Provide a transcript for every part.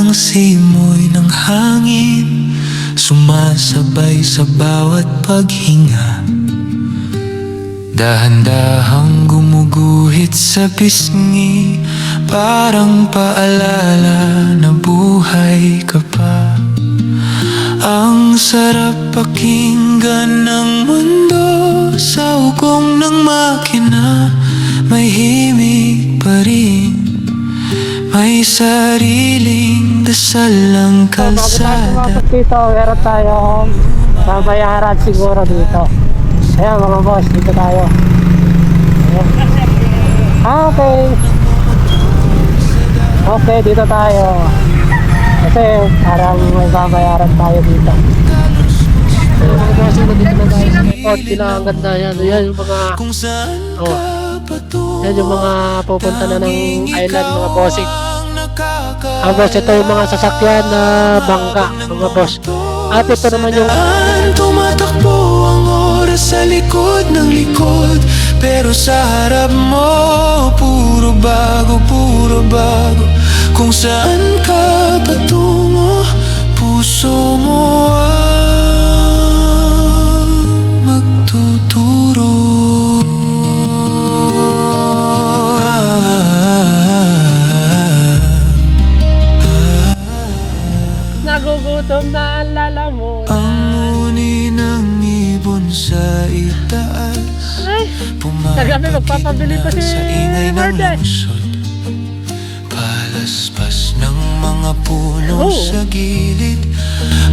Ang simoy ng hangin sumasabay sa bawat paghinga, dahan-dahang gumuguhit sa pisngi, parang paalala na buhay ka pa. Ang sarap pakinggan ng mundo sa ugong ng makina, may himig pa rin, may sariling dasal ang kalsada. Kapag dito, meron tayong babayaran siguro dito. Ayan mga boss, dito tayo. Ayan. Okay. Okay, dito tayo. Kasi parang may babayaran tayo dito. Mga boss, dito na tayo sa airport. Ang ganda yan. Ayan yung mga yan yung mga pupunta na ng island mga bossing. Boss, ito yung mga sasakyan na bangka mga boss. At ito naman yung tumatakbo ang oras sa likod ng likod, pero sa harap mo puro bago, puro bago. Kung saan ka patungo, puso mo ang magtuturo. nagugutom na ang lalamunan. Ang uni ng ibon sa itaas, Ay, kagabi magpapabili pa si sa ingay ng Merde. lungsod, palaspas ng mga puno sa gilid,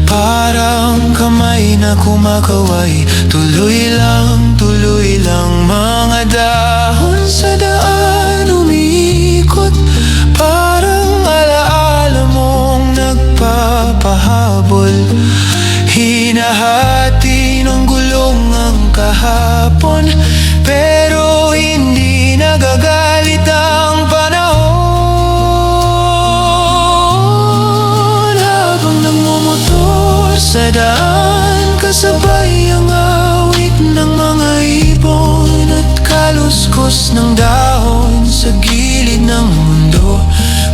parang kamay na kumakaway. Tuloy lang mga dahon sa daan umiikot, parang alaala mong nagpapahabol. Hinahati ng gulong ang kahapon, pero hindi nagagalit ang panahon. Habang nagmumotor sa daan, kasabay ang awit ng mga ibon at kaluskos ng dahon sa gilid ng mundo.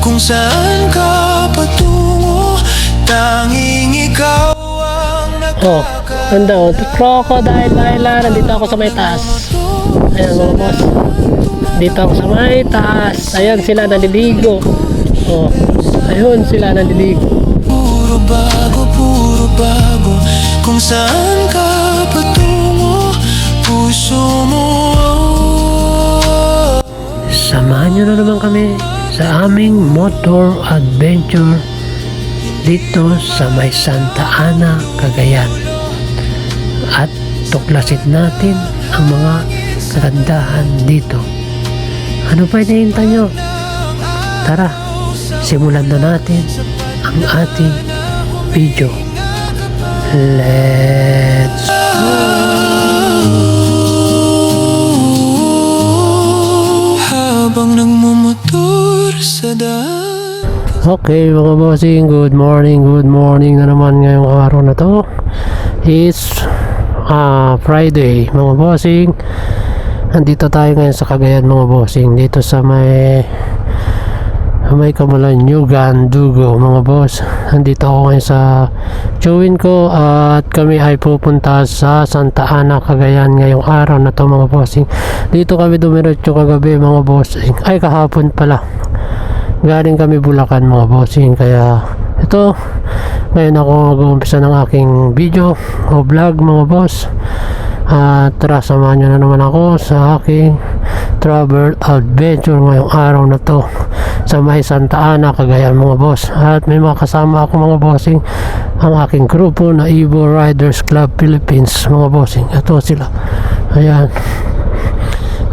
Kung saan ka patungo, tanging ikaw ang Ganda o, Crocodile Island. Nandito ako sa may taas. Ayan mga boss, dito ako sa may taas. Ayan sila naliligo. Ayun sila naliligo. Puro bago, kung saan ka patungo, puso mo. Samahan nyo na naman kami sa aming motor adventure dito sa may Santa Ana, Cagayan, at tuklasin natin ang mga kagandahan dito. Ano pa hinihintay nyo? Tara, simulan na natin ang ating video. Let's go! Habang nagmumotor sa daan. Okay mga bossing, good morning na naman ngayong araw na to. It's Friday mga bossing. Nandito tayo ngayon sa Cagayan mga bossing, dito sa may Camalanyugan, Dugo mga boss. Nandito ako ngayon sa chewin ko at kami ay pupunta sa Santa Ana, Cagayan ngayong araw na to mga bossing. Dito kami dumiretso kagabi mga bossing, ay kahapon pala. Galing kami Bulacan mga bossing, kaya ito ngayon ako mag-uumpisa ng aking video o vlog mga boss. At tara, samahan nyo na naman ako sa aking travel adventure ngayong araw na to sa may Santa Ana, Cagayan mga boss. At may mga kasama ako mga bossing, ang aking grupo na Evo Riders Club Philippines mga bossing. Ito sila, ayan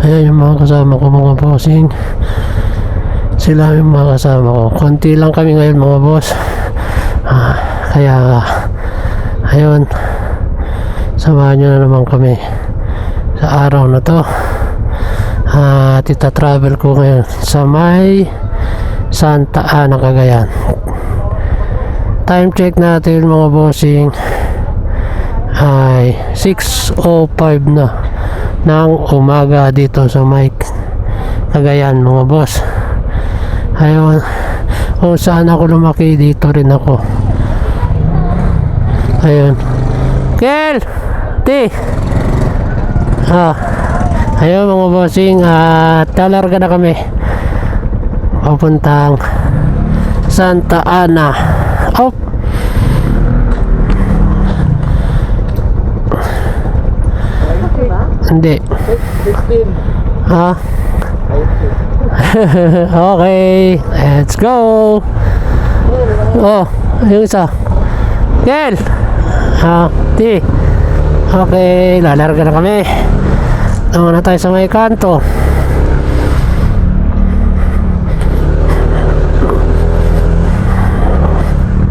yung mga kasama ko mga bossing. Sila yung mga kasama ko. Konti lang kami ngayon mga boss. Kaya ayun, samahan nyo na naman kami sa araw na to. At ita-travel ko ngayon sa may Santa Ana, Cagayan. Time check natin mga bossing ay 6:05 na ng umaga dito sa may Cagayan mga boss. Ayun, kung saan ako lumaki, dito rin ako. Ayun. Kel! Ti! Ayun mga bossing, at talarga na kami papuntang Santa Ana. Oh! Hindi. Okay, let's go. Oh, yung isa. Kel! Ti. Okay, lalarga na kami. Tama na tayo sa may kanto.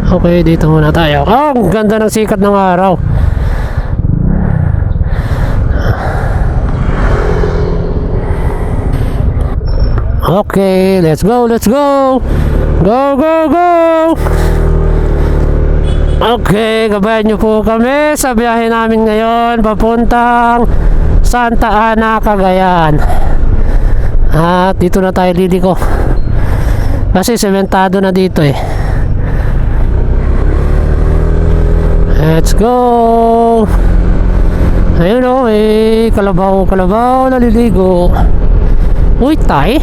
Okay, dito muna tayo. Oh, ang ganda ng sikat ng araw. Okay, let's go, let's go. Go, go, go. Okay, gabayan nyo po kami sa biyahe namin ngayon papuntang Santa Ana, Cagayan. At dito na tayo liliko kasi sementado na dito eh. Let's go. Ayun o, kalabaw naliligo. Uy, tay.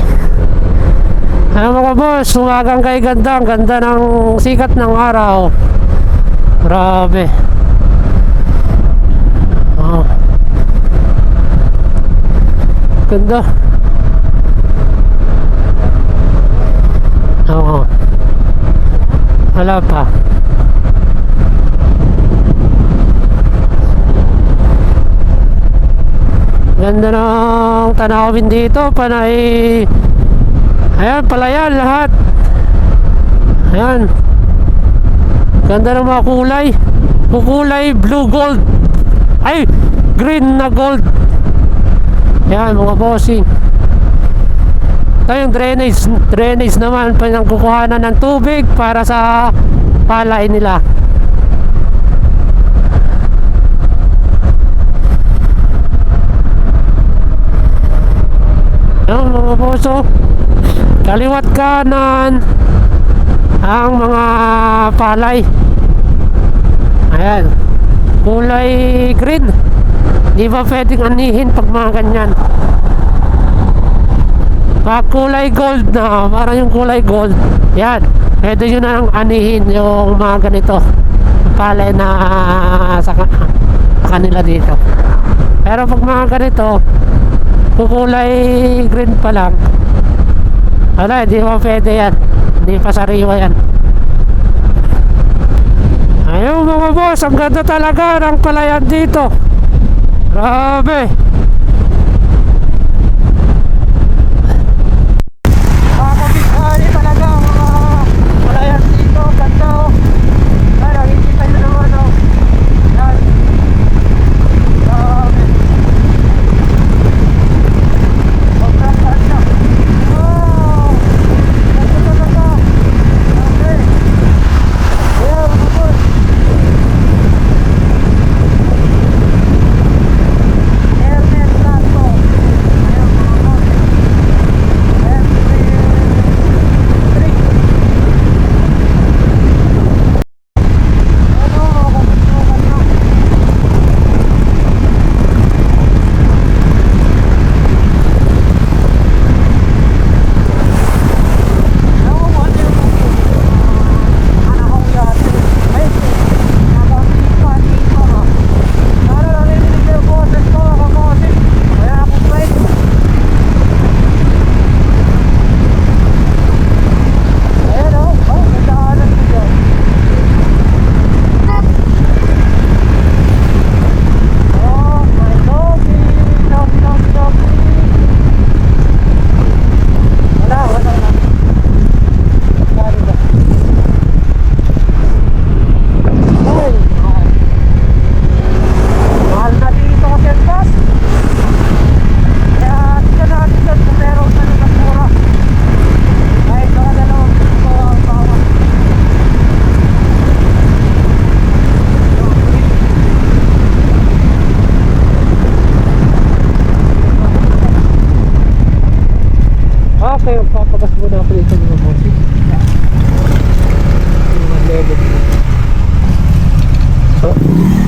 Ano mga boss, umagang kay ganda. Ang ganda ng sikat ng araw. Grabe. Ganda. Oo. Wala pa. Ganda ng tanawin dito. Panay. Ayan, palayan lahat. Ayan. Ganda ng mga kulay. Kulay blue gold. Ay, green na gold. Ayan mga bossing. Ito yung drainage naman, pinangkukuhanan ng tubig para sa palay nila. Ayan mga bosso, kaliwat kanan ang mga palay. Ayan, kulay green. Di ba pwedeng anihin pag mga ganyan? Pag kulay gold na, parang yung kulay gold, yan, pwede nyo na anihin yung mga ganito palay na sa kanila dito. Pero pag mga ganito kulay green pa lang, wala, hindi pa pwede yan, hindi pa sariwa yan. Ayun mga boss, ang ganda talaga ng palayan dito. Grabe. Nakakabigani talaga mga palayan dito. Ganda o. Ay, nakikita nyo naman o. Yan. Grabe. Sobrang ganda. Wow. Ganda talaga. Grabe. Ayan mga boss. Ayan.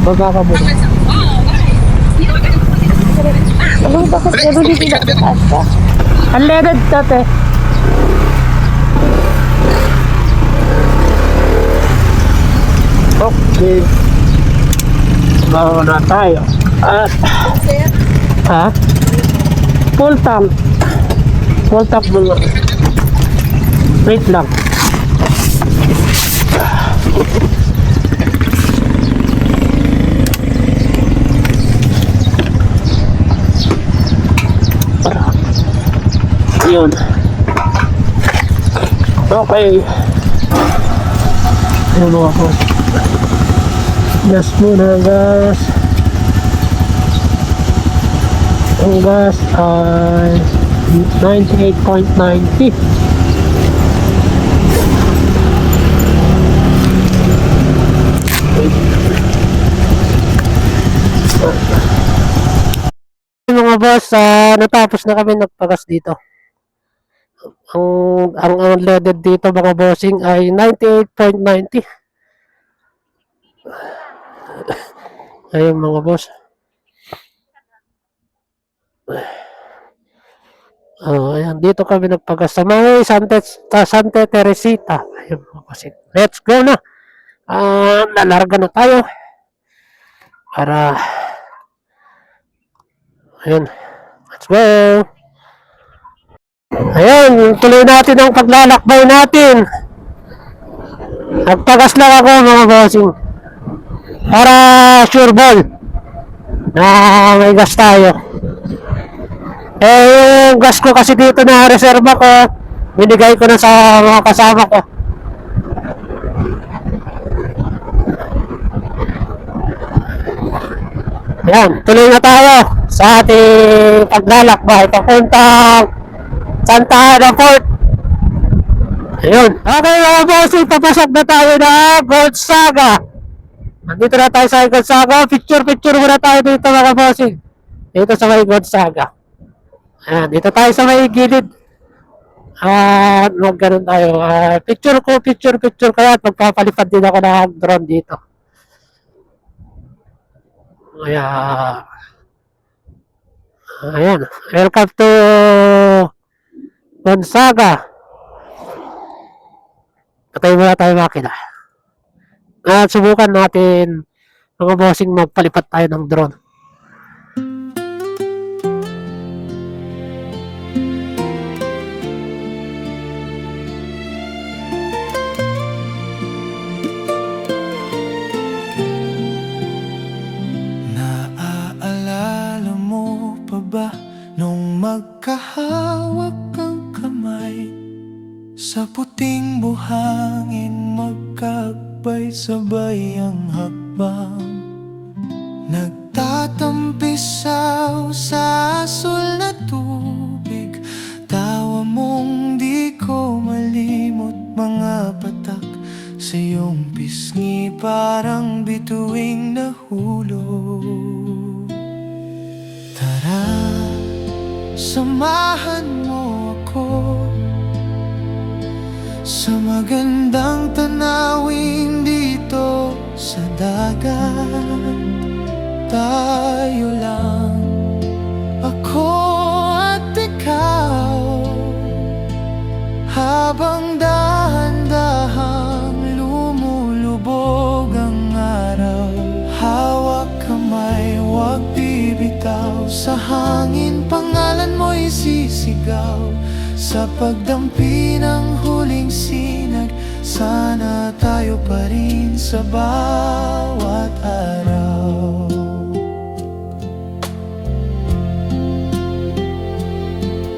Baba ka muna. Ano bakit gano'n dito na taas ka? Unleaded tate. Okay. Bawa na tayo. At, ha? Full tank. Full tank muna. Wait lang. Yun. Okay. Ayun mga po. Gas muna, gas. Ang gas ay 98.90. Mga boss, natapos na kami nagpagas dito. Ang unleaded dito mga bossing ay 98.90. Ayun mga boss. Ayan, dito kami nagpagas sa may Santa Teresita. Ayun mga bossing. Let's go na. Lalarga na tayo. Para ayun. Let's go. Ayun, tuloy natin ang paglalakbay natin. Nagpagas lang ako mga bossing. Para sure ball na may gas tayo. Yung gas ko kasi dito na reserva ko, binigay ko na sa mga kasama ko. Ayan, tuloy na tayo sa ating paglalakbay papuntang Santa Ana Fort. Ayun. Okay mga bossing, papasok na tayo na Gonzaga. Nandito na tayo sa Gonzaga. Picture muna tayo dito mga bossing. Dito sa may Gonzaga. Ayan, dito tayo sa may gilid. Magkaroon tayo. Picture kaya at magpapalipad din ako ng drone dito. Ayan. Welcome to Gonzaga. Patay muna tayo makina. At subukan natin mga bossing magpalipat tayo ng drone. Naaalala mo pa ba nung magkahawak ang kamay? Sa puting buhangin magkakbay-sabay ang hakbang. Nagtatampisaw sa asul na tubig. Tawa mong di ko malimot, mga patak sa iyong pisngi parang bituing nahulog. Tara, samahan mo ako sa magandang tanawin dito sa dagat. Tayo lang, ako at ikaw, habang dahan-dahang lumulubog ang araw. Hawak kamay, huwag bibitaw, sa hangin pangalan mo'y sisigaw. Sa pagdampi ng huling sinag, sana tayo pa rin sa bawat araw.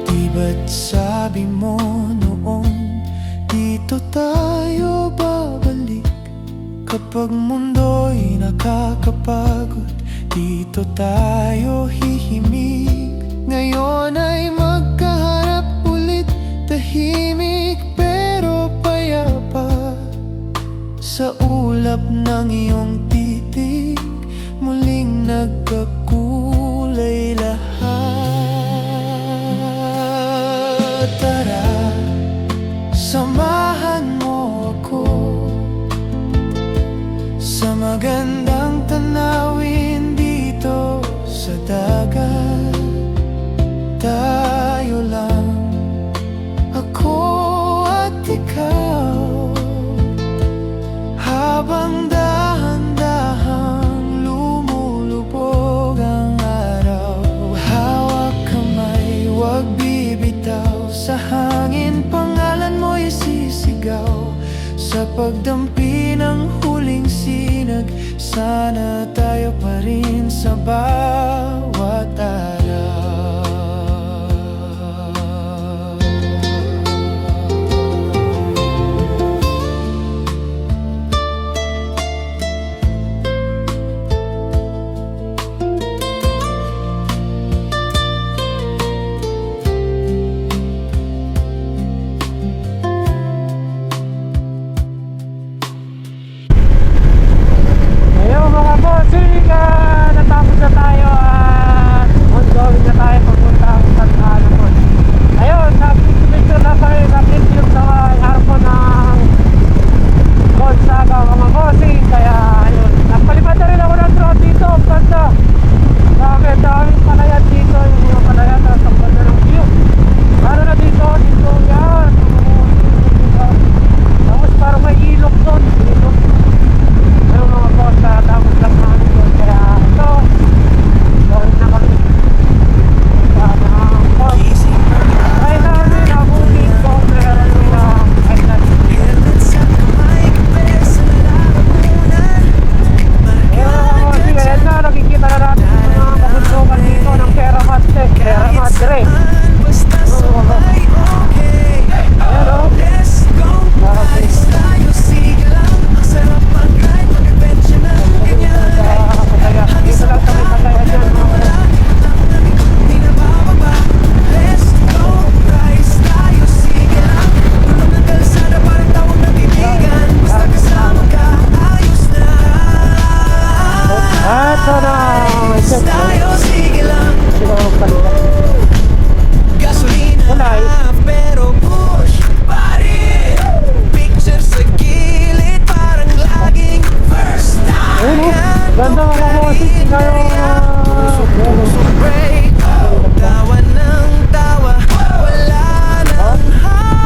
Di ba't sabi mo noon, dito tayo babalik? Kapag mundo'y nakakapagod, dito tayo hihimik. Ngayon ay magkaharap ulit, tahimik pero payapa. Sa ulap ng iyong titig, muling nagkakulay lahat. Tara, samahan mo ako sa magandang tanaw Sa pagdampi ng huling sinag, sana tayo pa rin sa bawat araw. Ayun mga bossing, natapos na tayo at ongoing na tayo papunta ang Santa Ana po. Ayun, nag-picture na tayo, nag-picture sa harapan ng Gonzaga mga bossing. Kaya ayun, nagpalipad na rin ako ng drone dito, banda. Daming palayan dito, yung mga palayan at ang banda ng view. Lalo na dito yan. Tapos parang may ilog doon dito. Pero mga boss, tapos lang namin doon. Kaya ito, doon na kami sa port. Ay namin, nabunin ko meron na island. Ayun mga boss, ayan na, nakikita na natin yung mga kabundukan dito ng Sierra Madre. Sierra Madre. Ayan o. Dito lang kami pagkaya dyan mga boss. Ito na! Check mo. Sino ang palitan? Wala eh. Pero push pa rin. Picture sa gilid, parang laging first time. Ayun o. Ganda mga bossing. Tingnan yung Break, tawa ng tawa, wala nang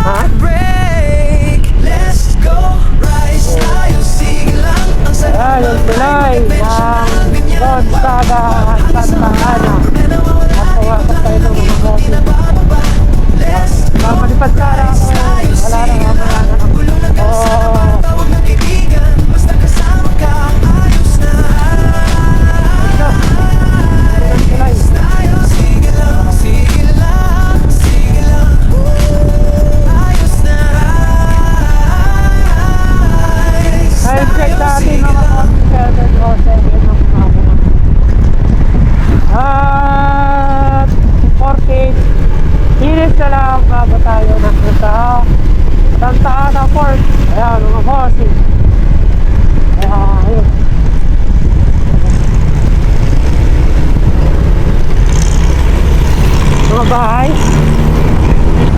heartbreak. Let's go, rise tayo, sige lang. Ang sarap ayun tulay ng Gonzaga Santa Ana. At tayo ng mga bossing. Mamalipad ka na ako. Wala na nga mga tawag ng kaibigan, basta kasama ka, ayos na. Tayo, sige lang, sige lang, sige lang. Ayos na. Time check natin mga bossing. 7:07 ng umaga. At 14 minutes na lang bago tayo nasa Santa Ana Port. Ayan mga bossing. Ayun. Mga bahay.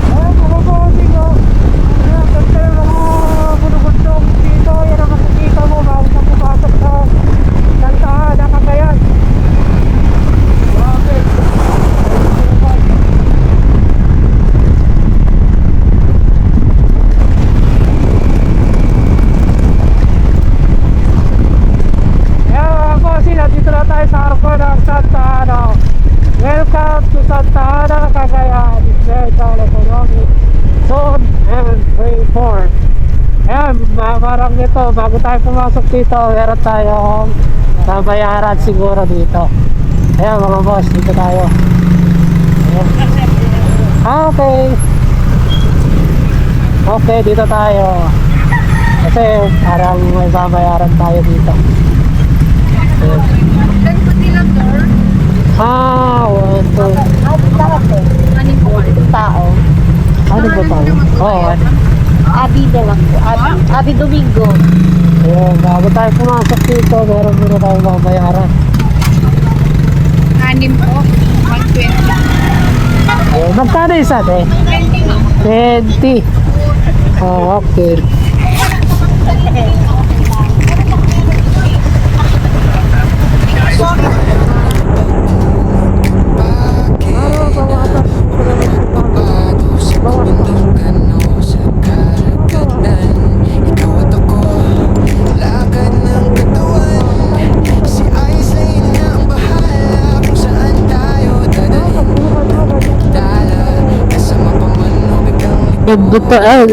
Ayan mga bossing o. Ayan, ganda yung mga bulugundong dito. Yan ang makikita mo bago ka pumasok sa Santa Ana, Cagayan. Grabe. Ayan mga bossing, nandito na tayo sa harapan ng Santa Ana. Welcome to Santa Ana, Cagayan, Special Economic Zone and Free Port. Ayan, parang nito, bago tayo pumasok dito, meron tayong babayaran siguro dito. Ayan mga boss, dito tayo. Ayan. Okay. Okay, dito tayo. Kasi parang may babayaran tayo dito. Ayan. One, two. Tao. Ano ba tayo? Oo, ano? Abi de lang po. Abi Domingo. Ayan, bago tayo pumasok dito, meron muna tayong babayaran. Anim po. 120. Ayan, magkano isa, te? 20. Oh, okay.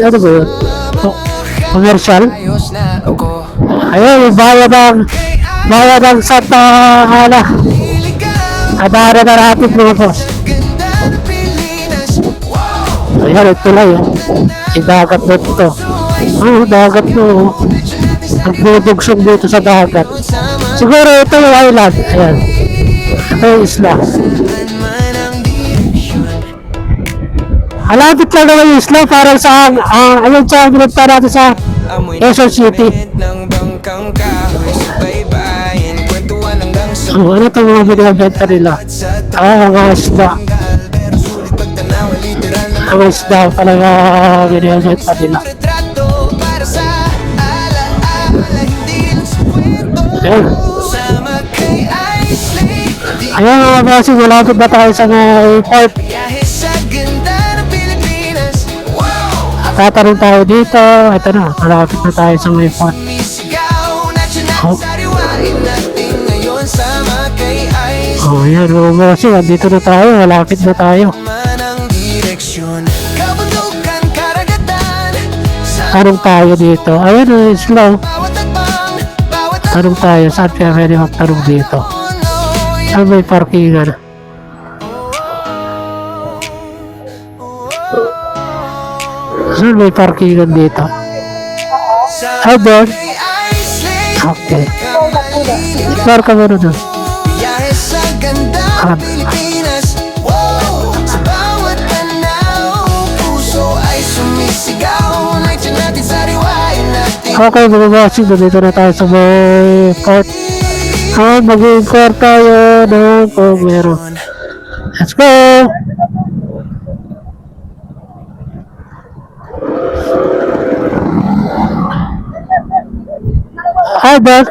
Ano ba yun? Oh, commercial. ayos na ako. Ayun, bayad ang Santa Ana. Iligaw At na natin mga boss. ganda ng Pilipinas. Wow! Ayan, ito lang yun. Yung dagat na ito. Oh, dagat to. Ang budugsog dito sa dagat. Siguro ito yung island. Ayan. Ito yung isla. Man ang direksyon. Halapit lang naman yung isla. Parang sa, ayun sa pinagpa natin sa Amoy Quezon City. ng bangkang kahoy sa baybayin. Kwentuhan hanggang sa Ano ito mga binibenta nila? Mga isda. tanggal. Pero sulit pagtanaw, literal na Mga isda talaga binibenta nila. retrato para sa alaala. Hindi lang sa kwento. Ayan. Sama kay Isley. Di Ayan mga boss, malapit na tayo sa may port. biyahe sa ganda ng Pilipinas. Wow! Tatanong tayo dito. Ito na, malapit na tayo sa may port. Misigaw na Oh. sariwain natin ngayon. Sama kay Isley. Oh, ayan mga boss, dito na tayo, malapit na tayo. Man ang direksyon. Kabundukan, karagatan. Sa Tanong tayo dito. Ayan ang isla. bawat atbang, bawat Tanong tayo, saan kaya pwede magtanong dito? puno. Saan may parkingan? Saan may parkingan dito? Ah, doon? Kay Isley. Okay. Kamaligaw. Saan ka meron doon? Biyahe sa ganda Ah. ng Pilipinas. Wow! Sa bawat tanaw, puso ay sumisigaw. Nandiyan natin sariwain natin. Okay mga boss, dito na tayo sa may port. Mag-inquire tayo ng kung meron. Let's go! Hi, Bert.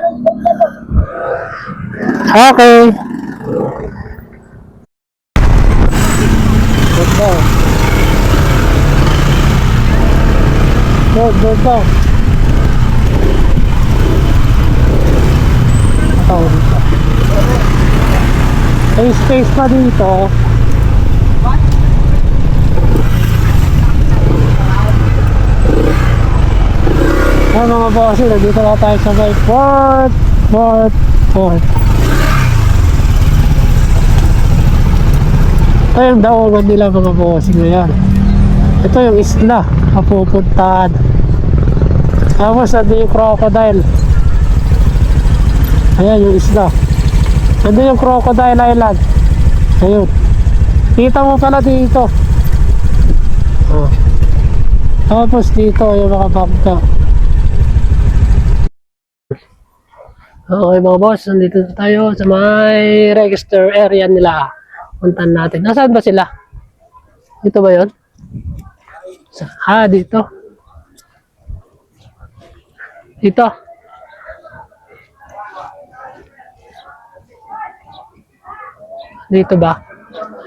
Okay. Let's go. Go. Tao dito. May space pa dito. Ay mga bossy, nandito na tayo sa may port. Ito yung daungan nila mga bossy ngayon. Ito yung isla, kapupuntahan. Tapos nandun yung crocodile. Ayan yung isla. Nandun yung Crocodile Island. Ayun. Kita mo pala dito. Oh. Tapos dito yung mga bangka. Okay mga boss, nandito na tayo sa may register area nila. Puntan natin. Nasaan ba sila? Dito ba yun? Dito. Dito. Dito ba?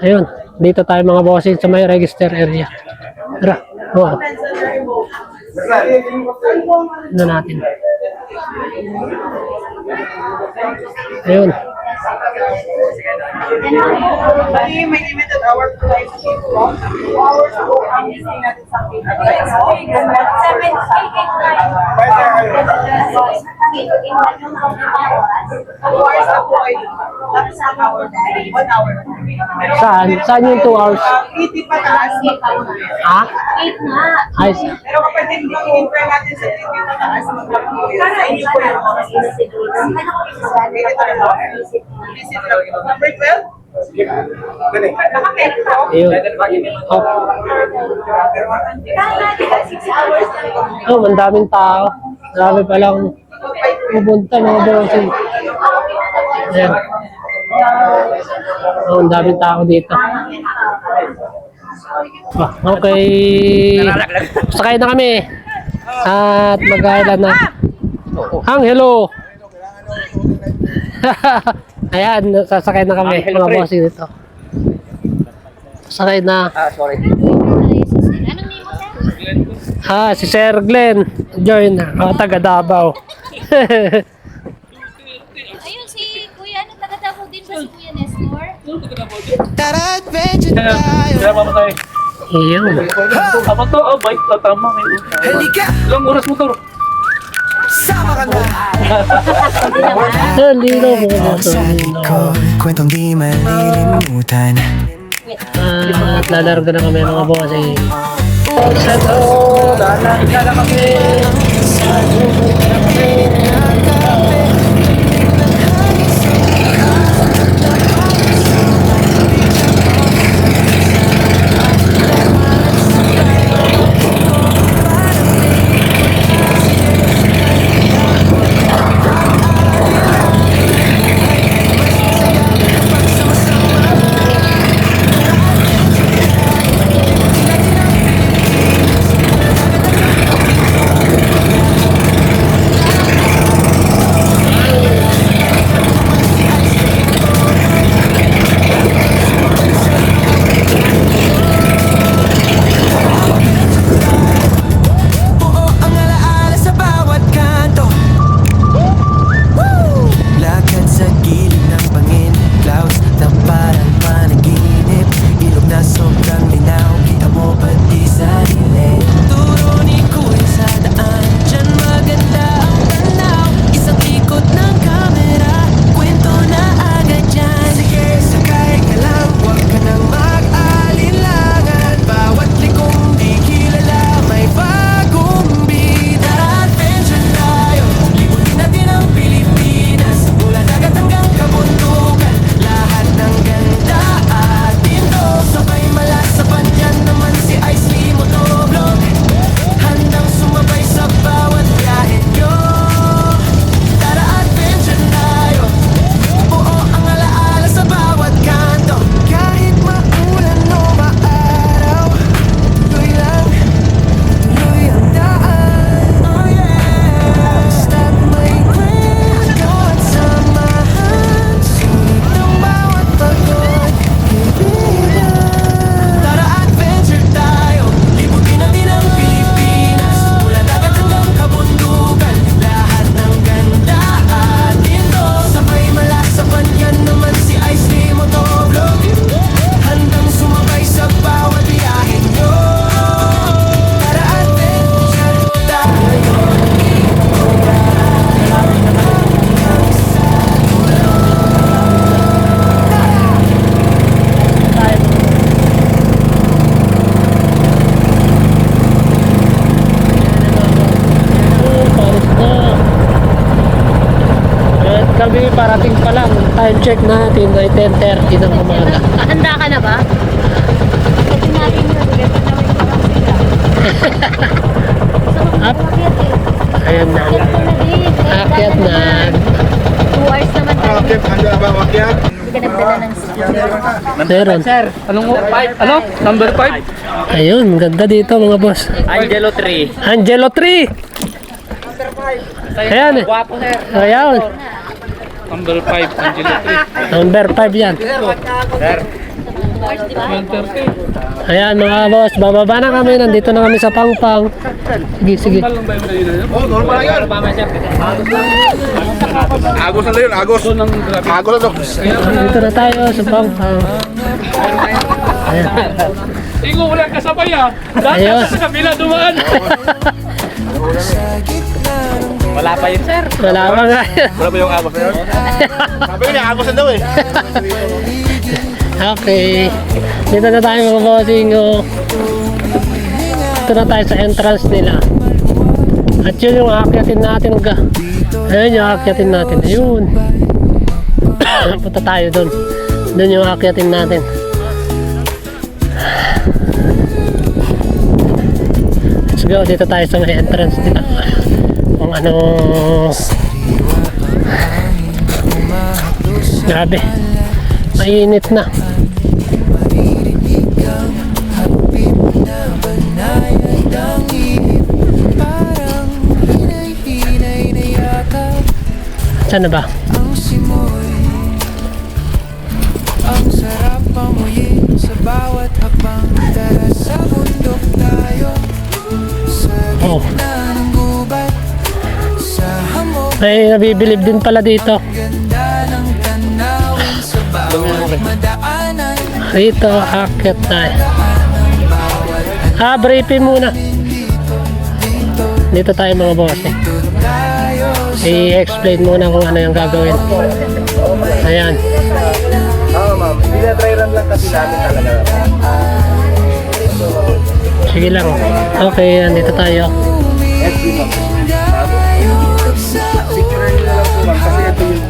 Ayun. Dito tayo mga bossing sa may register area. Tara. Oh. Ano natin? Ayun. May limited hours po tayo sa Cape Rock. 2 hours po ang listing natin sa Cape Rock. 2 hours na po ay tapos sa hour 1 hour. Saan? Saan yung 2 hours? 80 pataas. Ha? Ay, Pero kapag hindi i-infer natin sa 80 pataas, magkakaroon sa inyo po yung oras. Visit lang. Number 12? Naka-10 po. ayun. Oh. Oh, ang daming tao. Marami palang pupunta mga bossing. Ayan. Oh, ang daming tao dito. Okay. Sakay na kami. At mag-island na. Hello. Ayan, sasakay na kami. Mga bossing dito. Sakay na. Anong name mo, sir? Si Sir Glenn. Joiner. Taga Davao. Ayun, si Kuya, ano, taga-Davao din ba si Kuya Nestor? Tara, adventure tayo. Iyon. Apa to? Oh, bike. Tama kayo. Halika, Ilang oras motor? sama ka na. Lino mga boss. Lino. Kwentong di malilimutan. At lalaro na kami mga boss. Buo ang alaala sa bawat kanto. Woo! Lakad sa gilid ng bangin, clouds na parang panaginip. Ilog na sobrang linaw, kita mo pati sa dilim. Turo ni Kuya sa daan, dyan maganda ang tanaw. Isang ikot ng kamera, kwento na agad dyan. Sige, sakay ka lang, huwag ka nang mag-alinlangan. Bawat likong di kilala, may bagong bida. Adventure tayo, libutin natin ang Pilipinas. Mula dagat hanggang kabundukan, lahat ng ganda atin to. Sabay malasapan dyan naman si Ice Lee Motovlog. Handang sumabay sa bawat biyahe nyo. Tara adventure tayo, buo ang alaala sa bawat kanto. Kahit maulan o maaraw, tuloy lang, tuloy ang daan. Oh yeah, basta't may kwento at samahan. Sulit ng bawat pagod, kaibigan. Tara adventure tayo, libutin natin ang Pilipinas. Mula dagat hanggang kabundukan, lahat ng ganda atin to. Sabay malasapan yan naman si Ice Lee Motovlog. Handang sumabay sa bawat biyahe nyo. Tara adventure tayo. Paris na. At kami parating pa lang. Time check natin ay 10:30 ng umaga. Handa ka na ba? Pwede natin yun. Dapat namin ko lang sila. Up. Ayan na. Akyat ko na din. Akyat na. 2 hours naman tayo. Handa ba makyat? Hindi ka nagdala ng speaker. Meron. Anong 5? Ano? Number 5? Ayun, ganda dito mga boss. Angelo 3. Angelo 3. Ayan eh. Ayan. Number 5, Angelo 3. Number 5 yan. Ayan mga boss, bababa na kami. Nandito na kami sa Pangpang. Sige, sige. Normal lang ba yung nalina? Oh, normal lang yan. Agos na yun, agos. Agos na to. Dito na tayo sa Pangpang. Ayan. Ingo, wala kasabay ah. Ayos. Dati sa kabila dumaan. Wala pa yun, sir. Wala pa nga. Wala ba yung agos na yun? Sabi ko niya, agos na daw eh. Okay. Dito na tayo mga bossing. Oh. Dito na tayo sa entrance nila. At yun yung aakyatin natin. Ayun yung aakyatin natin. Ayun. Punta tayo doon. Doon yung aakyatin natin. Let's go. Dito tayo sa may entrance nila. Kung ano. Grabe. Mainit na. Maririnig ang hapit na banayad ang ihip. Parang hinay-hinay na yata Saan na ba? ang simoy. Ang sarap amuyin sa bawat hakbang. Tara sa bundok tayo, sa Oh. gitna ng gubat, sa hamog. May nabibilib din pala dito. Ganda ng tanawin sa bawat madaanan. Dito, akyat tayo. Daan ng bawat Briefing muna. Dito tayo mga boss eh. I-explain muna kung ano yung gagawin. Ayan. Oo, ma'am. Dina-dry run lang kasi namin talaga. Sige lang. Okay, yan. Dito tayo. FB, ma'am. Picture nyo na lang po, ma'am. Kasi ito yung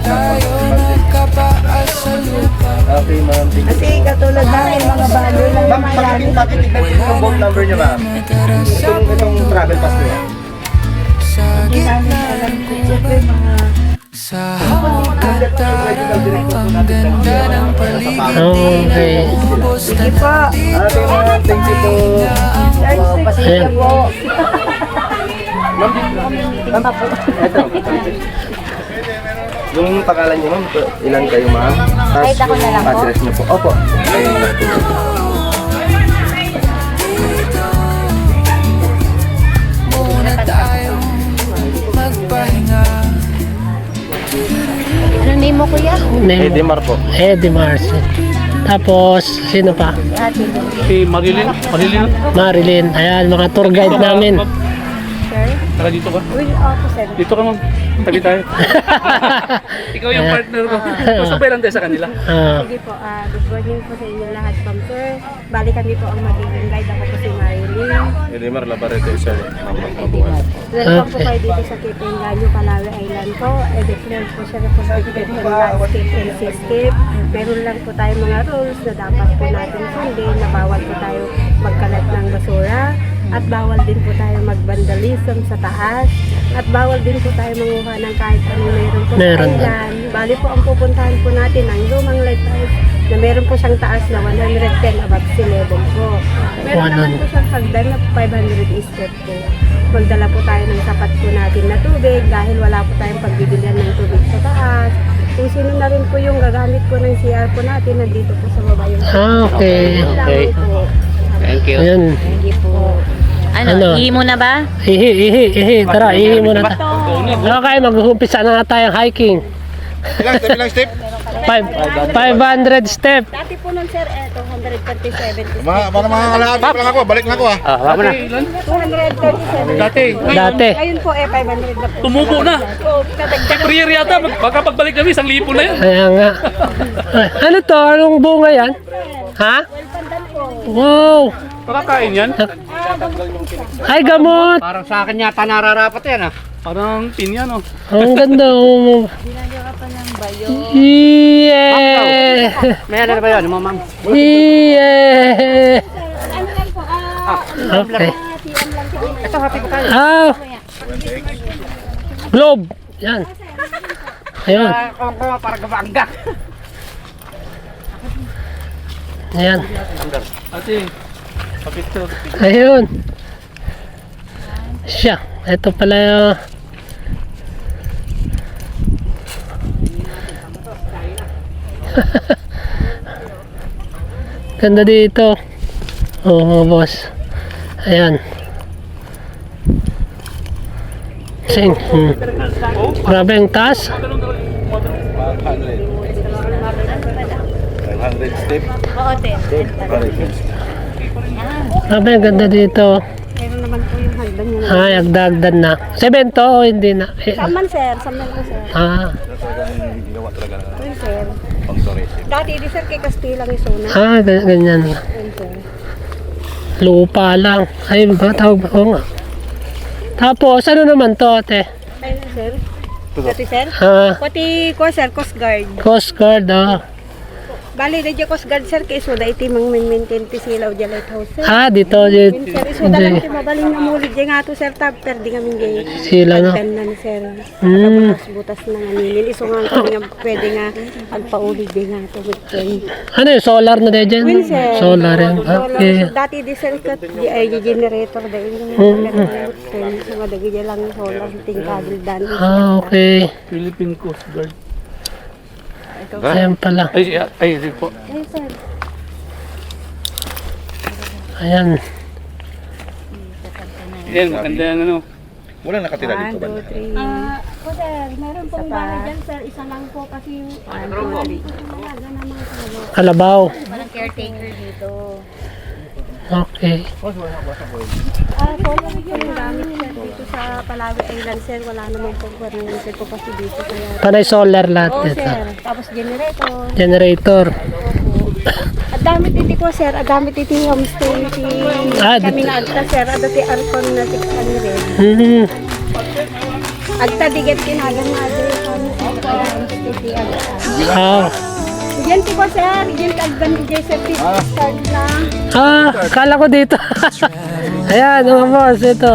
okay, ma'am. Kasi katulad namin mga balo lang Ma'am, bakit tignan nyo yung boat number nyo, ma'am? Itong travel pass nyo. Sa hagatan, ang ganda ng paligid. Okay. Sige po. Okay, ma'am. Thank you po. Ayan. Ma'am, ito. Yung pangalan nyo, ma'am, ilan kayo, ma'am? Kahit ako na lang po? Address nyo po. Opo. Ayun lang po. Muna tayong magpahinga. Ano name mo kuya? Name mo? Mar po. Eddie Marcy. Tapos, sino pa? Ate. Si Marilyn. Marilyn. Marilyn. Ayan, mga tour guide namin. Sir? Tara dito ka. Will ako sir. Dito ka, ma'am. Tabi tayo. Ikaw yung partner ko. Masabay lang tayo sa kanila. Ah, Sige po, good morning po sa inyo lahat ma'am sir. Bali kami po ang magiging guide. Ako po si Marilyn. Mar, Labarete, sir. Welcome po kayo dito sa Cape Engaño, Palawe Island po. Declared po siya na po and landscape and seascape. Meron lang po tayo mga rules na dapat po natin sundin, na bawal po tayo magkalat ng basura, at bawal din po tayo mag-vandalism sa taas, at bawal din po tayo manguha ng kahit anong meron po sa Meron. island. Bali po ang pupuntahan po natin ang lumang lighthouse na meron po siyang taas na 110 above sea level po. Meron naman po siyang hagdan na 500 step po. Magdala po tayo ng sapat po natin na tubig dahil wala po tayong pagbibilihan ng tubig sa taas. Kung sino na rin po yung gagamit po ng CR po natin, nandito po sa baba yung okay. Okay. Po. Ayan. Sige po. Ano? Ihi mo na ba? Ihi. Tara, ihi muna tayo. Okay, mag-uumpisa na nga tayong hiking. Ilang step? 500 step. Dati po nun sir, 237. Para mga kalahati pa lang ako. Balik na ako, ha? Wala na. 237. Dati. Dati. Ngayon po 500 na po. Tumubo na. So, kadagdag Career yata. Baka pagbalik kami, 1,000 na yan. Kaya nga. Ay, ano to? Anong bunga yan? Ha? pandan po. Wow! Makakain yan. Ay, gamot! Parang sa akin yata nararapat yan ah. Parang pinya, no? Ang ganda. Oh. Ginagawa ka pa ng bayo. Yeah! May ano na ba yun, ma'am? Yeah! Ano lang po, Okay. TM lang po. Ito, happy pa tayo. Ah! Globe! Yan. Ayun. Parang gabangga. Ayan. Ate, pa-picture. Ayun. Siya. Ito pala yung... Ganda dito. Oo, mga boss. Ayan. Sing. Grabe ang taas. 500 step. Oo, te. Grabe ang ganda dito. Meron naman po yung hagdan niya. Ay, agdagdan na. Semento o hindi na? Saman sir, saman po sir. Ginawa talaga na Yun sir. pang tourism. Dati di sir kay Castilang isuna. Ganyan. Yun sir. Lupa lang. Ay, ba? Tawag ba? Oo nga. Tapos, ano naman to, ate? Ayun sir. Pati sir? Pati ko sir, Coast Guard. Coast Guard, Bali, na Coast Guard sir, kay Isuda iti mang maintain ti silaw dyan lighthouse sir. dito. Sir, Isuda lang ti mabaling na mulig dyan nga to sir, tapter di kami gay. Sila, no? Agdan na ni sir. Hmm. Butas na nga nilil. Iso nga kami nga pwede nga agpaulig din nga to. Ano yung solar na din dyan? Win sir. Solar yan. Okay. Dati di sir kat di ay generator dahil yung mga dagi dyan lang solar tingkadil dan. Okay. Philippine Coast Guard. Ayan pala. Ay, po. Ay sir. Ayan. Yan, maganda yan, ano. Walang nakatira dito ba? Po sir, meron pong bahay dyan sir. Isa lang po kasi talaga naman Kalabaw. walang caretaker dito. Okay. Solar po yung gamit sir dito sa Palawi Island sir. Wala naman po kuryente po kasi dito. Kaya... Panay solar lahat Oo dito. sir. Tapos generator. Generator. At damit iti ko sir. At damit iti homestay iti kami nga agta sir. At iti aircon na 600. Hmm. Agta diget kinagan na kami kaya homestay iti agta. Ah. Diyan po sir. Diyan agdan iti sir. Start na. Ah, kala ko dito. Ayan, mga boss, ito.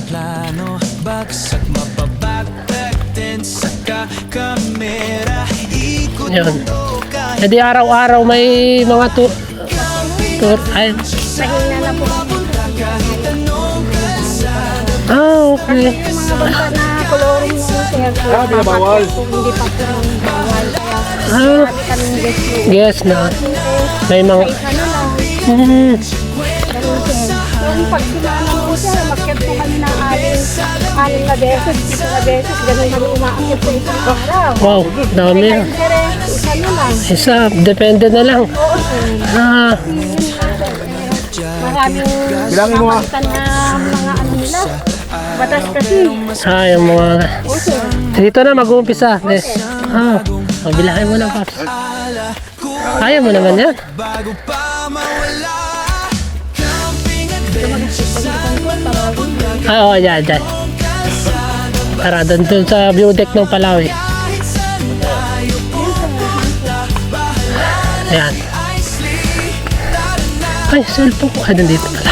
Plano, bagsak mapabatag din sa kamera. Ikot Yun. Jadi araw-araw may mga tour. Ay. Mahina na po. Ah, okay. Yung mga banta na coloring mo sir. Hindi pa po bawal. Kaya Ah, sabi kami guest mo. yes na. May mga... Isa na lang. Hmm. Ganun sir. Yung pagsimana mo sir, makyat po kami ng aling na beses, isa na beses, ganun kami umaakit po isang araw. Wow, dami. Sir, isa na lang. Isa, depende na lang. Oo sir. Ah, Maraming kapalitan na mga ano nila. Batas kasi. yung mga... Oo sir. Dito na mag-uumpisa. Ah, mabilahin mo na, Paps. Kaya mo naman yan. Bago pa mawala. Ah, oo, yan. Tara, doon sa view deck ng Palawi. Ayan. Ay, cellphone ko. Ay, nandito pala.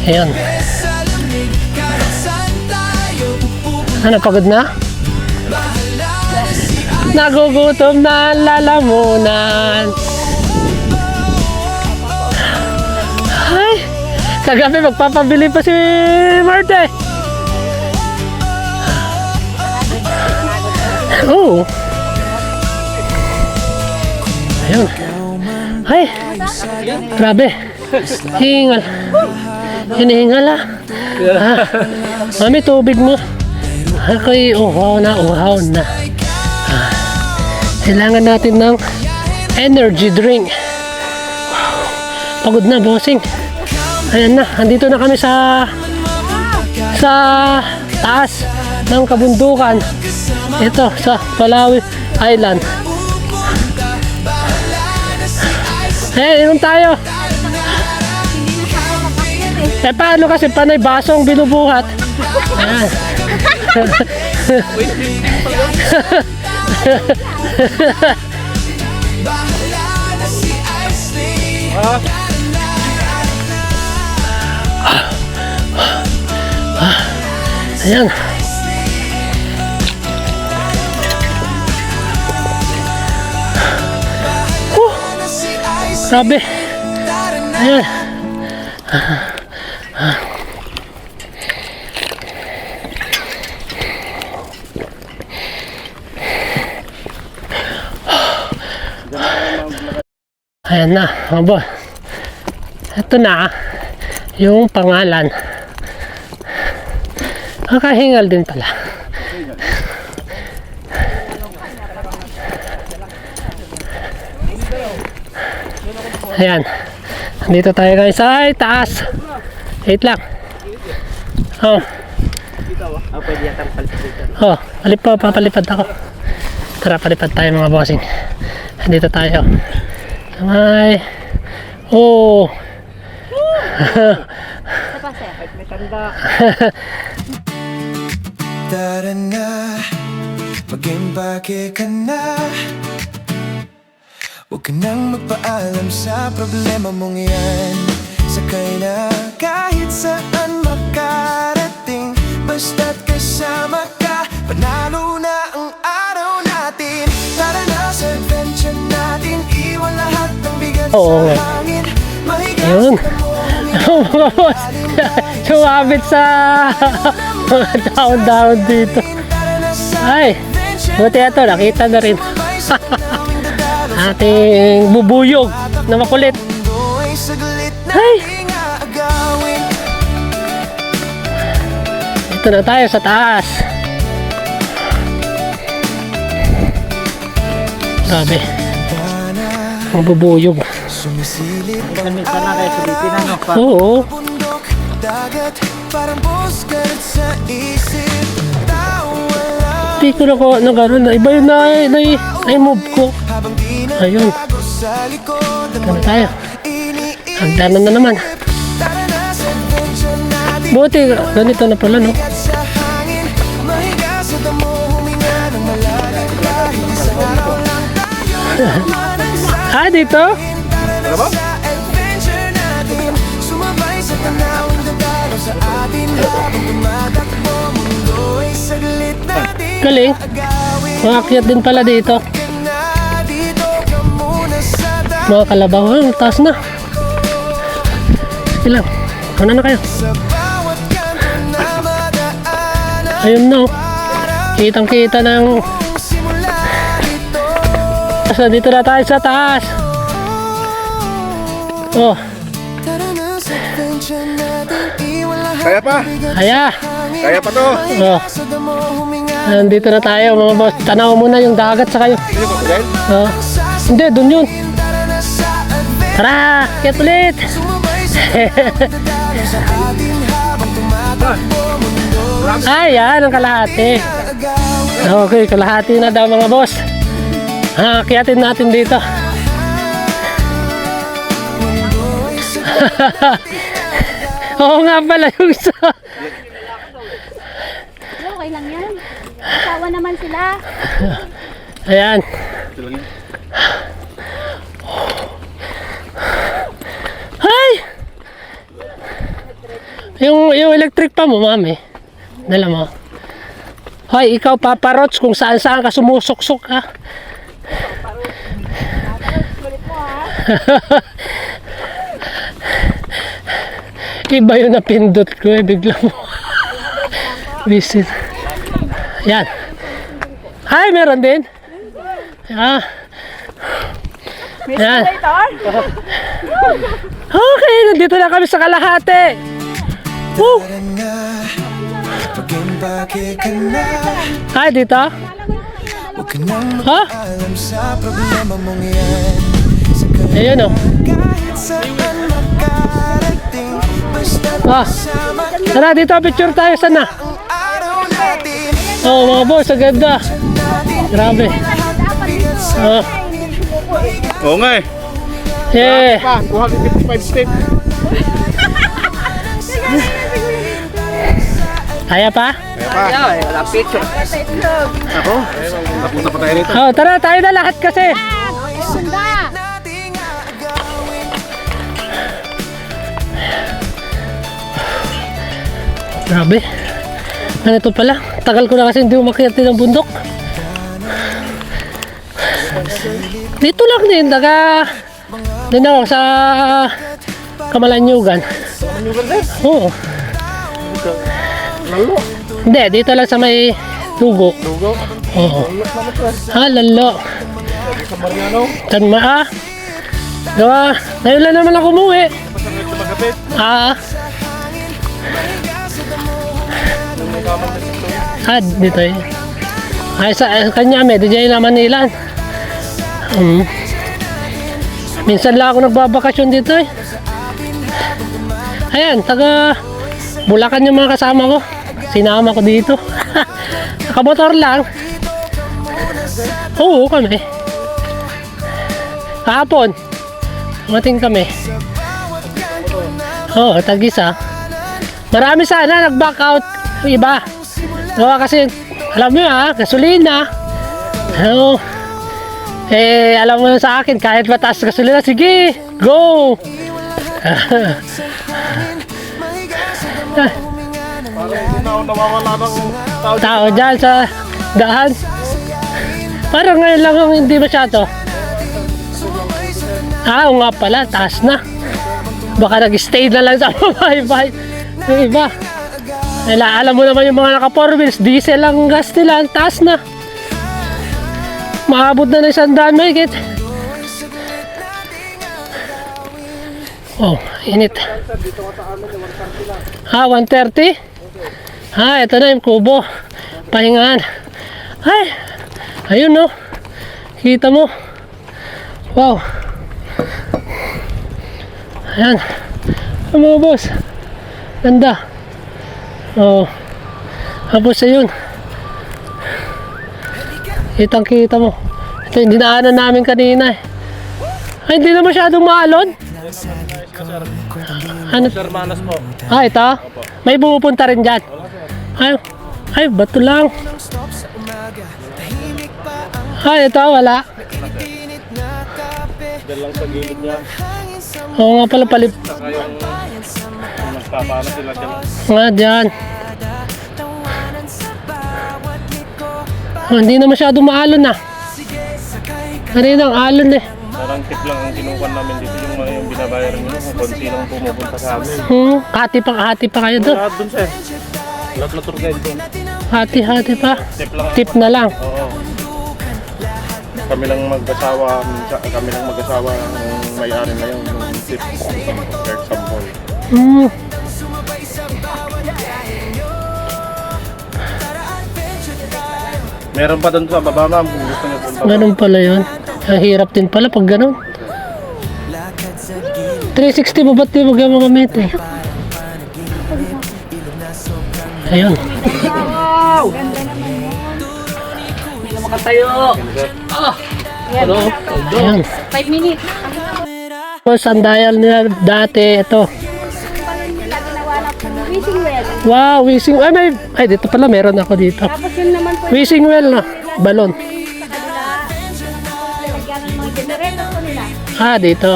Ayan. Ano, pagod na? Nagugutom na ang lalamunan. Ay, kagabi magpapabili pa si Marte. Oh. Ayun. Ay, grabe. Hingal. Hinihingal ah. Mami, tubig mo. Ako'y uhaw na. Kailangan natin ng energy drink. Pagod na, bossing. Ayan na, andito na kami sa taas ng kabundukan. Ito, sa Palawi Island. Inom tayo. Paano kasi panay basong binubuhat? Ayan. Ayan. Grabe. Ayan. Ayan na, mga boss. Ito na yung pangalan. Kakahingal din pala. Ayan. Dito tayo guys sa taas. Wait lang. Oh. Oh, papalipad ako. Tara, palipad tayo mga bossing. Dito tayo. Ay. Oh. Tara na, mag-embake ka na. Huwag ka nang magpaalam sa problema mong yan. Sakay na kahit saan makarating. Basta't kasama ka, panalo na ang araw natin. Tara na sa adventure natin, iwan lahat ng bigat Oo. sa hangin. Ayun. Mga boss, sumabit sa mga down dito. Ay, buti ito, nakita na rin. Ating bubuyog na makulit. Ay! Ito na tayo sa taas. Grabe. Mabubuyog. Sumisilip Minsan na kayo sulitin ano. Oo. bundok, dagat, parang boskat sa isip. Tawa lang Hindi ko na ko nagano na. Iba yun na move ko. habang di Ayun. nagtago sa likod ng Tara tayo. iniisip. Hagdanan na naman. Tara na sa adventure natin. Buti, ganito na pala, no? At sa hangin, mahiga sa damo, huminga ng malalim. Kahit isang araw lang tayo lumanang sa Ah, dito? tara na sa adventure natin. Sumabay sa tanawin, dadalo sa atin. Habang tumatakbo, mundo ay saglit natin Galing. agawin. Makakyat din pala dito. Ka na dito ka muna sa taas. Mga kalabaw. Ah, taas na. Ilang. Ano na kayo? Sa bawat kanto na madaanan. Ayun na. Oh. Kitang kita ng... Simula dito. So, dito na tayo sa taas. Oh, Tara na sa adventure natin. Iwan lahat Kaya pa. kaya. Kaya pa to. Oh, sa damo, huminga nandito na tayo mga boss. Tanaw muna yung dagat sa kayo. Hindi ko kagayin. Oh. Hindi, dun yun. Tara na sa adventure. Tara, kaya ulit. Sumabay sa dadalo sa atin. Habang tumatakbo, mundo ay Ay, yan ang kalahati. agawin. Okay, kalahati na daw mga boss. Akiyatin natin dito. Oo nga pala yung isa. Okay lang yan. Asawa naman sila. Ayan. Ay! Yung electric pa mo, mami. Dala mo. Hoy, ikaw Papa Roach, kung saan saan ka sumusuksok ha. Iba yung napindot ko eh, bigla mo. Visit. Yan. Ay, meron din. Ah. Yan. Okay, nandito na kami sa kalahati. Woo! Tara na, mag-impake ka na. Ay, dito? Huwag ka nang Ha? alam sa problema mong yan. Sa Ayun oh. kahit saan makarating. Basta Ah. sama ka Tara, dito picture tayo sana. ang araw natin. Oh, mga boss, ang ganda. Grabe. Oh. Oo nga eh. Yeah. Pa, 255 step. Kaya pa? Ay, wala picture. Ako? Napunta pa tayo rito. Oh, tara, tayo na lahat kasi. Sunda! Nating agawin. Grabe. Ano ito pala? Tagal ko na kasi hindi umakyat din ng bundok. Dito lang din, doon ako sa Kamalanyugan. Oo. Lalo. Hindi, dito lang sa may Dugo. Dugo. Oo. Ah, lalo. Sa Mariano. San maa? Gawa, ngayon lang naman ako umuwi. Pasangit sa magkapit. Ah. Ah, dito eh. Ay, sa kanya, may DJ na Manilan. Minsan lang ako nagbabakasyon dito eh. Ayan, taga Bulacan yung mga kasama ko. Sinama ko dito. Nakamotor lang. Oo, kami. Kahapon, umating kami. Oo, tag-isa. Marami sana nag-back out yung iba. Gawa kasi, alam mo ha, gasolina. Ano, alam mo na sa akin, kahit mataas gasolina, sige, go! Parang hindi na ako nawawala ng tao. Tao dyan sa daan. Parang ngayon lang ang hindi masyado. Ah, oo nga pala, taas na. Baka nag-stay na lang sa bahay-bahay. Yung iba. Alam mo naman yung mga naka-4 wheels, diesel lang ang gas nila, ang taas na. Maabot na ng 100 mahigit. Oh, init. Ah, 130? Ah, ito na yung kubo. Pahingaan. Ay, ayun no. Kita mo. Wow. Ayan. Ang mga boss. Ganda. Oh. Tapos ayun. Kitang kita mo. Ito yung dinaanan namin kanina eh. Ay, hindi na masyadong maalon. Ano? Hermanos po. Ah, ito? May pupunta rin dyan. Ay, bato lang. Ay, ito, wala. Diyan lang sa gilid niya. Oo nga pala, palip. Saka yung nagpapano sila dyan. Nga, dyan. Oh, hindi na masyadong maalon ah. Kanina ang alon eh. Parang tip lang ang kinukuha namin dito yung binabayaran nyo kung konti lang pumupunta sa amin. Hati pa kayo doon. Lahat dun sir. Lahat na tour guide dun. Hati pa. Tip lang. Tip na lang. Oo. Kami lang mag-asawa ang may-ari na yung tip. For example. Hmm. Meron pa dun sa baba ma'am kung gusto nyo punta. Ganun pala yun. Ang hirap din pala pag ganun. 360 mo ba't di mo gamagamit eh? Ayun. Wow! Hindi na makatayo. Ayun. 5 minutes. Tapos ang dial nila dati, ito. Wishing well. Wow, wishing. Ay, dito pala meron ako dito. Tapos yun naman po Wishing well na. Balon. sa kanila. Lagyan ng mga generator po nila. Ah, dito.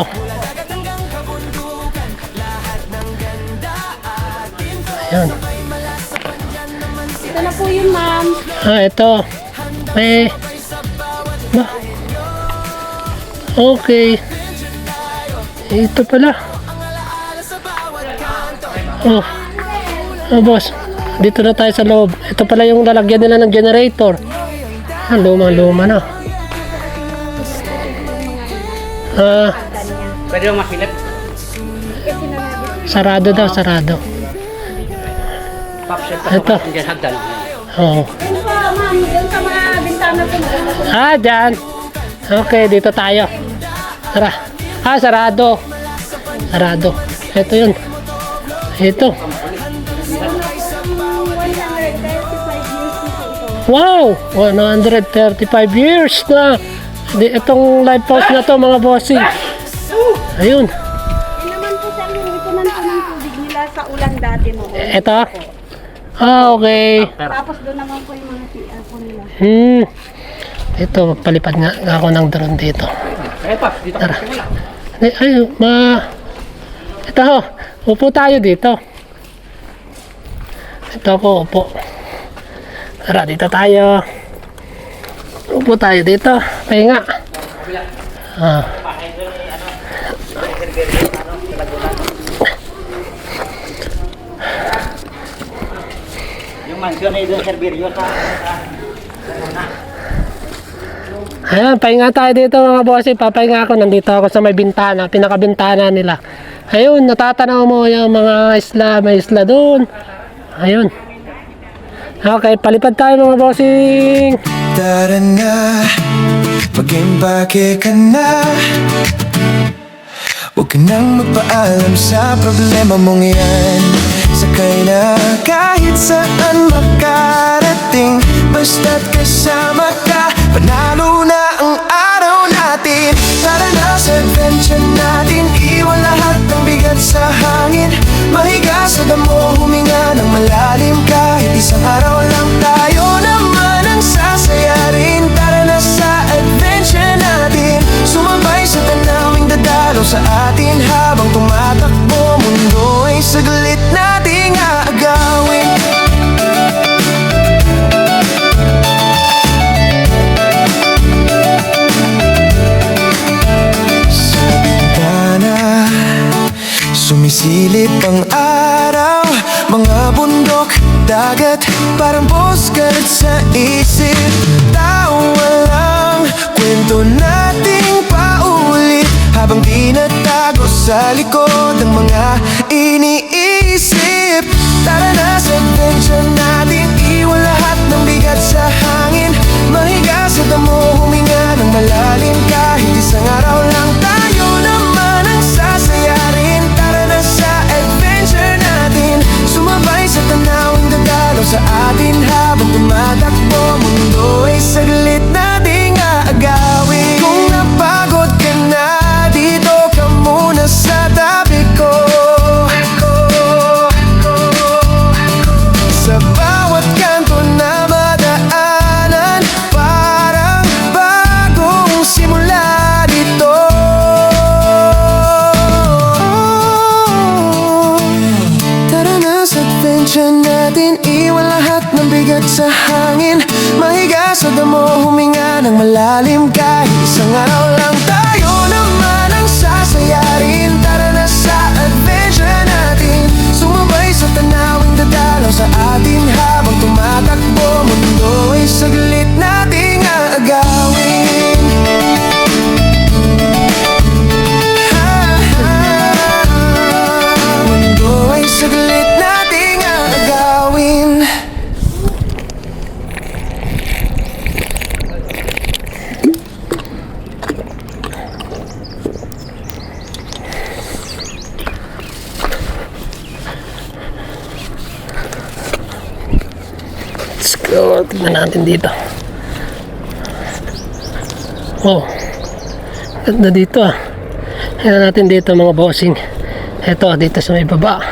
Ayun. Ito na po yun, ma'am. Ah, ito. May... Ba? Okay. Ito pala. Oh. Oh, boss. Dito na tayo sa loob. Ito pala yung lalagyan nila ng generator. Ah, luma na. Ah, Pwede mo masilip? sarado daw, sarado. Papsel pa Ito. sa dyan hagdan. Oo. Yun po, ma'am. Doon sa mga bintana po. maganda po. Ah, dyan. Okay, dito tayo. Tara. Ah, sarado. Sarado. Ito yun. Ito. 135 years na po ito. Wow! 135 years na. Itong live post na to mga bossing. Ayun. Yun naman po sa yung itunan po ng tubig nila sa ulan dati mo. Ito. Ah, okay. Tapos doon naman po yung mga CR po nila. Ito, magpalipad nga ako ng drone dito. Eh, Paps, dito ka simula. Ito, upo tayo dito. Ito ako, upo. Tara, dito tayo. Upo tayo dito. Pahinga. Ah. Yung mansyon ay doon serviryo sa... Ayan, pahinga tayo dito mga bossy. Papahinga ako. Nandito ako sa may bintana. Pinakabintana nila. Ayun, natatanaw mo yung mga isla. May isla doon. Ayun. Okay, palipad tayo mga bossing. Tara na, mag-impake ka na. Huwag ka nang magpaalam sa problema mong yan. Sakay na kahit saan makarating. Basta't kasama ka, panalo na ang araw natin. Tara na sa adventure natin, iwan lahat ng bigat sa hangin. Mahiga sa damo, huminga ng malalim. Kahit isang araw lang tayo naman ang sasayarin. Tara na sa adventure natin, sumabay sa tanawing dadalo sa atin. Habang tumatakbo, mundo ay saglit nating aagawin. Sa bintana, sumisilip ang araw. Mga bundok, dagat, parang postcard sa isip. Tawa lang, kwento nating paulit. Habang tinatago sa likod ng mga iniisip. Tara na sa adventure natin, iwan lahat ng bigat sa hangin. Mahiga sa damo, huminga ng malalim. Kahit isang araw lang tayo naman ang sasayarin. bigat sa hangin, mahiga sa damo, huminga ng malalim. Kahit isang araw lang tayo naman ang sasayarin. Tara na sa adventure natin, sumabay sa tanawing dadalaw sa atin. Habang tumatakbo, mundo ay saglit nating aagawin. Mundo ay saglit nating aagawin. Let's go. Tignan natin dito. Oh. Ganda dito ah. Tignan natin dito mga bossing. Ito, dito sa may baba.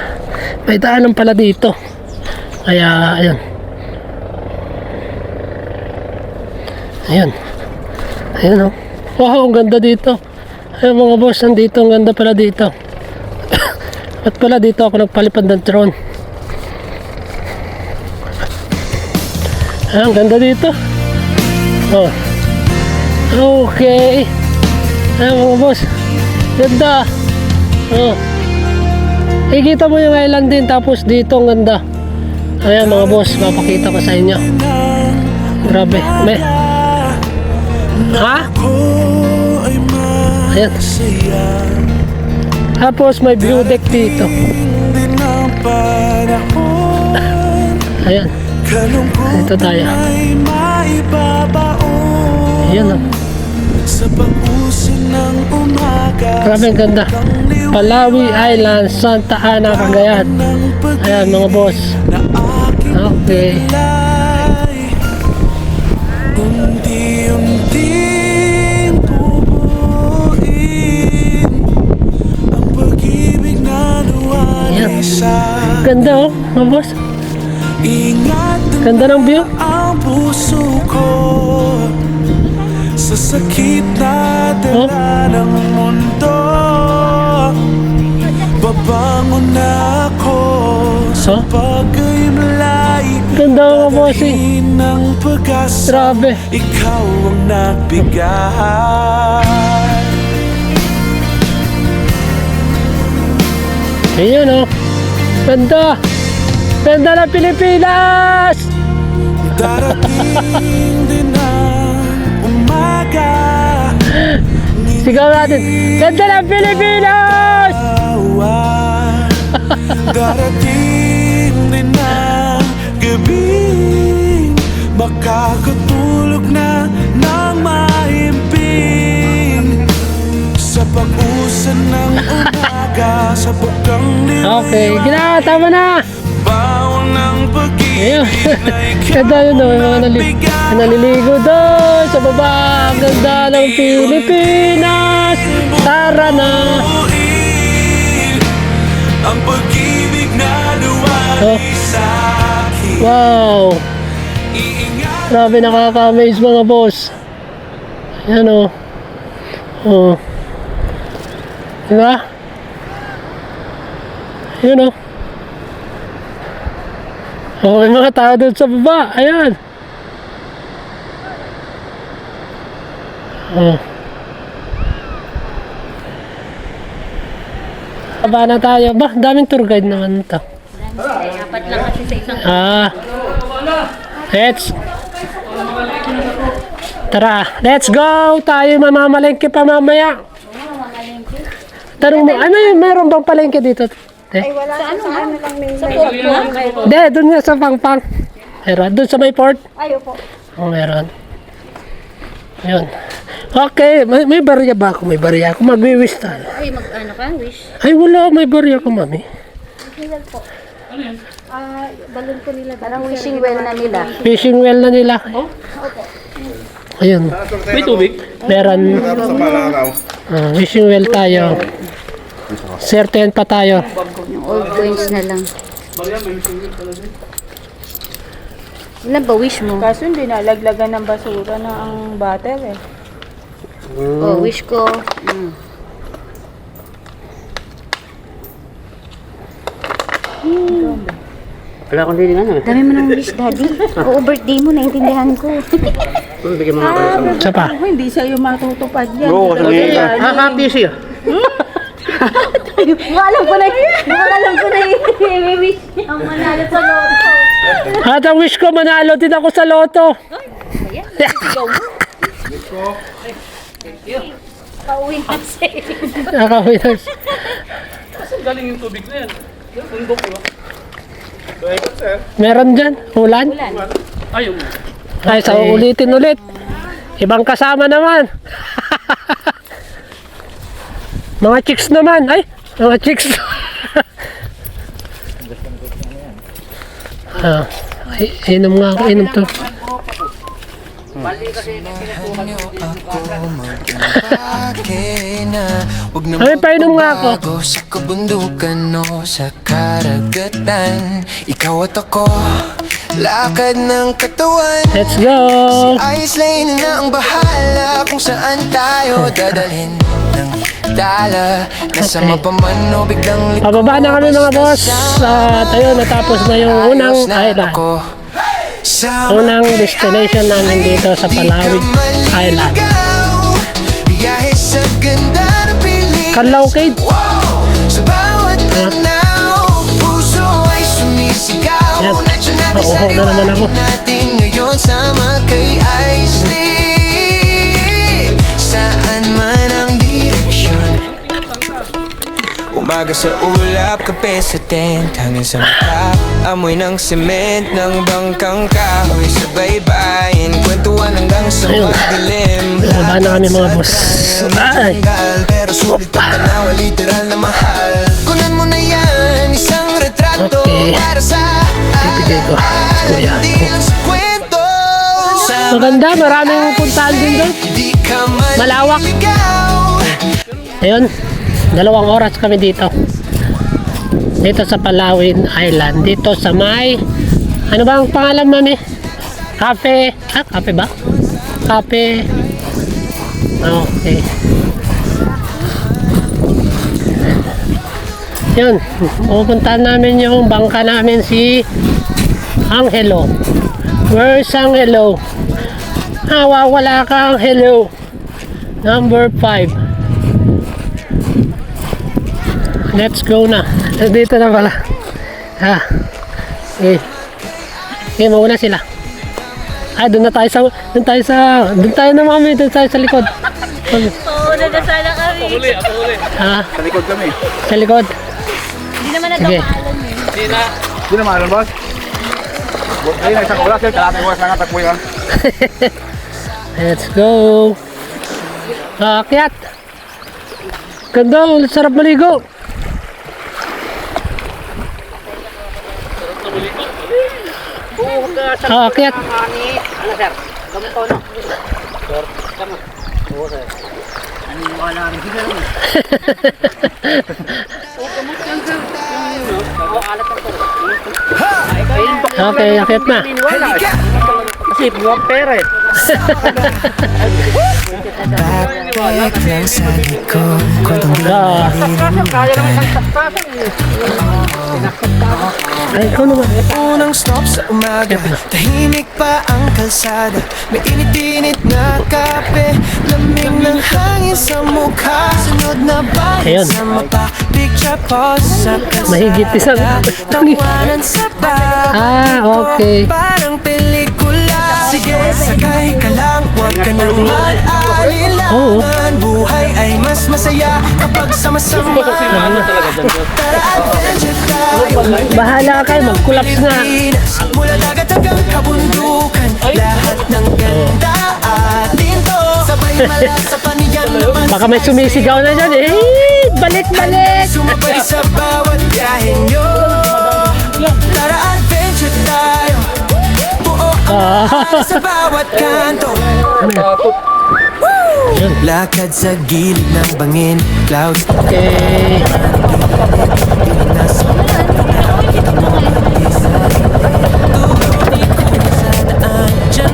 May daanan pala dito. Kaya, ayun. Ayun. Ayun oh. Wow, ang ganda dito. Ayun mga boss, nandito. Ang ganda pala dito. At pala dito ako nagpalipad ng drone. Ang ganda dito. Oh. Okay. Ayan mga boss. Ganda. Oh. Ikita mo yung island din. Tapos dito ang ganda. Ayan mga boss. Papakita ko sa inyo. Grabe. May. Ha? Ayan. Tapos may view deck dito. Ayan. Dito tayo. Ayan o. Grabe ang ganda. Palawi Island, Santa Ana, Cagayan. Ayan mga boss. Okay. Unti-unting bubuin ang pag-ibig na luwalay sa Ganda oh, mga boss. Ganda ng view. ang puso ko sa sakit na dala ng mundo. Babangon na ako sa pag-imlay. Ganda mga bossing. Ng pag-asa, Grabe. ikaw ang nagbigay. Ayan oh. Ganda. Ganda ng Pilipinas. Darating din ang umaga. Sigaw natin. Ganda ng Pilipinas. Darating din ang gabi, makakatulog na ng mahimping sa pag-usan ng umaga, sa pagkangliw. Okay, gina, tama na. Bawal ng Ayun. pag-ibig na Ganda yun oh. May mga naliligo doon sa baba. Ang ganda ng Pilipinas. Tara na. ikabuin ang pag-ibig na luwalay sa akin. Wow. Grabe, nakaka-amaze mga boss. Ayan o. Oh. Diba? Ayan o. Oh, may mga tao doon sa baba. Ayan. Oh. Baba na tayo. Ba, daming tour guide naman ito. Apat lang kasi sa isang Let's Tara, let's go! Tayo mamamalengke pa mamaya. Tanong mo, meron bang palengke dito? ay wala sa ano lang may sa port. Hindi, doon nga sa Pangpang. Meron, doon sa may port. Ayo po. Oh, meron. Yun. Okay, may barya ba ako? May barya ako. Mag-wish tayo. Ay mag-ano ka, wish. Ay, wala. May barya ako, mami. Hilal po. Balon po nila. Parang wishing well na nila. Fishing well na nila. Ayun. May tubig? Meron. Wishing well tayo. Certain pa tayo. Old coins na lang. Ilan ba wish mo? Kaso hindi nalaglagan ng basura na ang butter eh. Oh, wish ko. Wala akong din ano. Dami mo ng wish, Daddy. Oo, birthday mo, naintindihan ko. Bigyan mo nga ako. Isa pa. Ako, hindi sa'yo matutupad yan. Oo, kasi Happy siya. Alam ko na yung wish niya ang manalo sa loto. At ang wish ko, manalo din ako sa loto. Pauwi na sa'yo. Nakawinners. Kasi galing yung tubig na yan. Yung bundok, di ba? Meron dyan, ulan. Ayun. Ay, so ulitin ulit. Ibang kasama naman. Mga chicks naman. Ay, mga chicks. Ay, inom nga ako, inom to. Ay, painom nga ako. Sa kabundukan o sa karagatan, ikaw at ako, lakad ng katawan. Let's go. Ayos lane na ang bahala kung saan tayo dadalhin ng dala. Nasa mapaman o biglang liko. Pababa na kami mga boss. At ayun, natapos na yung unang island. Unang destination namin dito sa Palawig Island. Biyahe sa ganda ng piling. Calaucade. Sa bawat tanaw, puso ay sumisigaw. Yan. Nandiyan natin sa Nauuhaw na naman ako. natin ngayon sama kay Isley. Saan man ang direksyon, umaga sa ulap, kape sa tent, hangin sa mata, amoy ng sement ng bangkang kahoy sa baybayin, kwentuhan hanggang sa Ayun. magdilim. Baba na kami mga boss. Ay. Pero sulit ang tanawa, literal na mahal. Kunan mo na yan, isang retrato Okay. para sa Pipigay ko. Kuya. hindi lang sa kwento. Maganda, maraming puntahan din doon. Di ka Malawak. maliligaw. Ayun, 2 oras kami dito. Dito sa Palawig Island. Dito sa may, ano ba ang pangalan, mami? Cafe. Cafe ba? Cafe. Okay. Yun, pupuntahan namin yung bangka namin si Angelo. Where's Angelo? Wala ka, Angelo. Number 5. Let's go na. Dito na pala. Okay. Okay, mauna sila. Doon tayo na mami, doon tayo sa likod. Oo, nagasala kami. Huli, ako huli. Sa likod kami. Sa likod. Hindi naman Sige. nagpapaalam eh. Hindi na. Hindi naman alam, boss. Ayun, isang oras yun. Kalating oras lang ang takbo yan. Let's go. Akyat. Ganda, sarap maligo. Akyat. Ano sir? Gamot ko no? Sir, gamot. Oo sir. Ano yung wala rin sila rin? Oo, alat ang sir. Okay, akyat na. Kasi buwang pera eh. Babalik lang sa likod, kwentong Ay, ikaw naman. unang stop sa umaga, tahimik pa ang kalsada, may init-init na kape, lamig ng hangin sa mukha, sunod na Ayun. bayan sa mapa, picture pause sa kalsada, Mahigit isang- tawanan sa baba, Okay. parang pelikula. Sige, sakay ka lang, huwag ka nang mag-alilangan, buhay ay mas masaya kapag sama-sama. Tara adventure tayo. Bahala kayo, mag-collapse na. Mula dagat hanggang kabundukan, lahat ng ganda atin to. Sabay mala sa panigan naman. Baka may sumisigaw na dyan eh. Balik, balik. Sumabay sa bawat biyahe nyo. Tara adventure tayo. Buo sa bawat kanto. Lakad sa gilid ng bangin, clouds. Okay.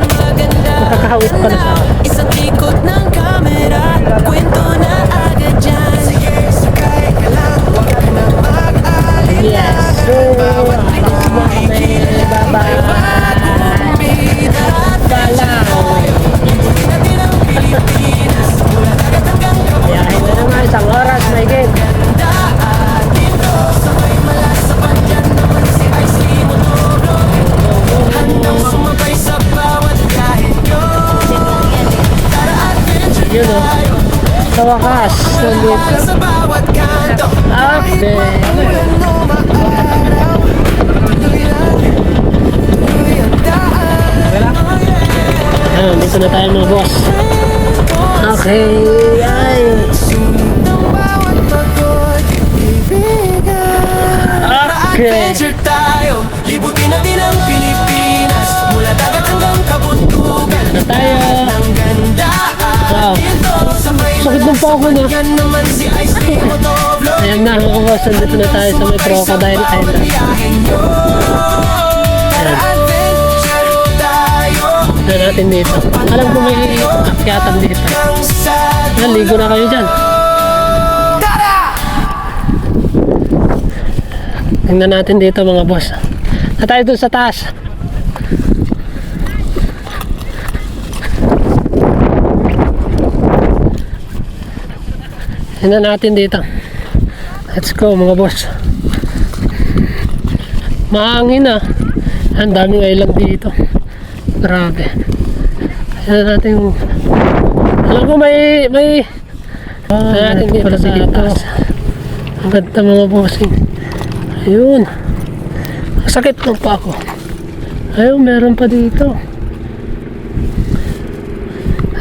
Nakakahawit pa na siya. Isang ikot ng kamera, kwento na agad dyan. Sige, sakay ka lang, huwag ka na mag-alala. Yes. So, wakas. Nandito. Sa bawat kanto Okay. Ulan mo maaraw Tuloy lang Tuloy ang daan Ayan, dito na tayo mga boss. Okay. Ay. Sulit ng bawat pagod Kaibigan Okay. Adventure tayo Libutin natin ang Pilipinas Mula dagat hanggang kabundugan Na tayo. Ng gandaan Wow. Dito sa may Sakit ng pako na. Yan naman si Ice Cream Motovlog Ayan na mga boss. Nandito na tayo sa may Crocodile Island. Tara adventure tayo Tignan natin dito. Alam ko may akyatan dito. Ayan, ligo na kayo dyan. Tingnan natin dito mga boss. Na tayo dun sa taas. Tingnan natin dito. Let's go mga boss. Mahangin ah. Ang daming island dito. Grabe. Tingnan natin yung... Alam ko may... Tingnan natin dito sa taas. Ang ganda mga bossing. Ayun. Ang sakit ng pa ako. Ayun, meron pa dito.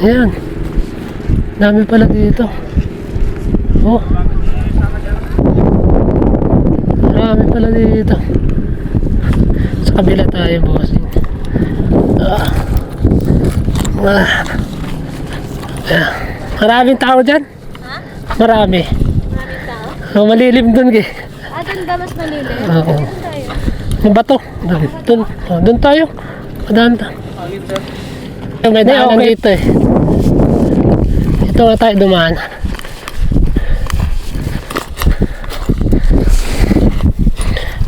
Ayan. Dami pala dito. Oh. Marami pala dito. Sa kabila tayo, bossing. Maraming tao dyan? Ha? Marami. Maraming tao? Oh, malilim dun, eh. Doon ba mas malilim? Oo. Doon tayo. Ang bato. Doon. Oh, doon tayo. Madaan ta. May daanan dito eh. Ito nga tayo dumaan.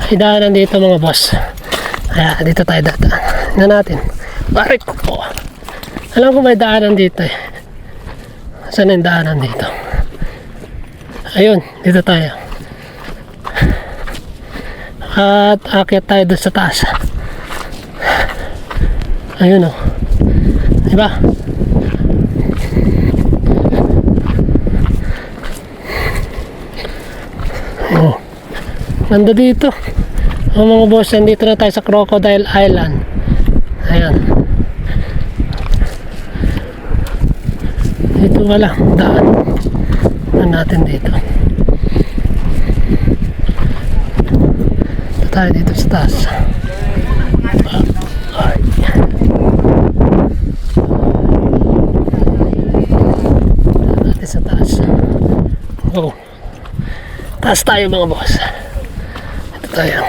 May daanan dito mga boss. Kaya dito tayo dadaan. Tingnan natin. Bakit ko po? Alam ko may daanan dito eh. Saan yung daanan dito? Ayun, dito tayo. At akyat tayo doon sa taas. Ayun o. Diba? Oh. Ganda dito. Ang mga boss, nandito na tayo sa Crocodile Island. Ayan. Dito wala. Daan. Daan natin dito. Tayo dito sa taas. Natin sa taas. Go. Taas tayo mga boss. Ito tayo.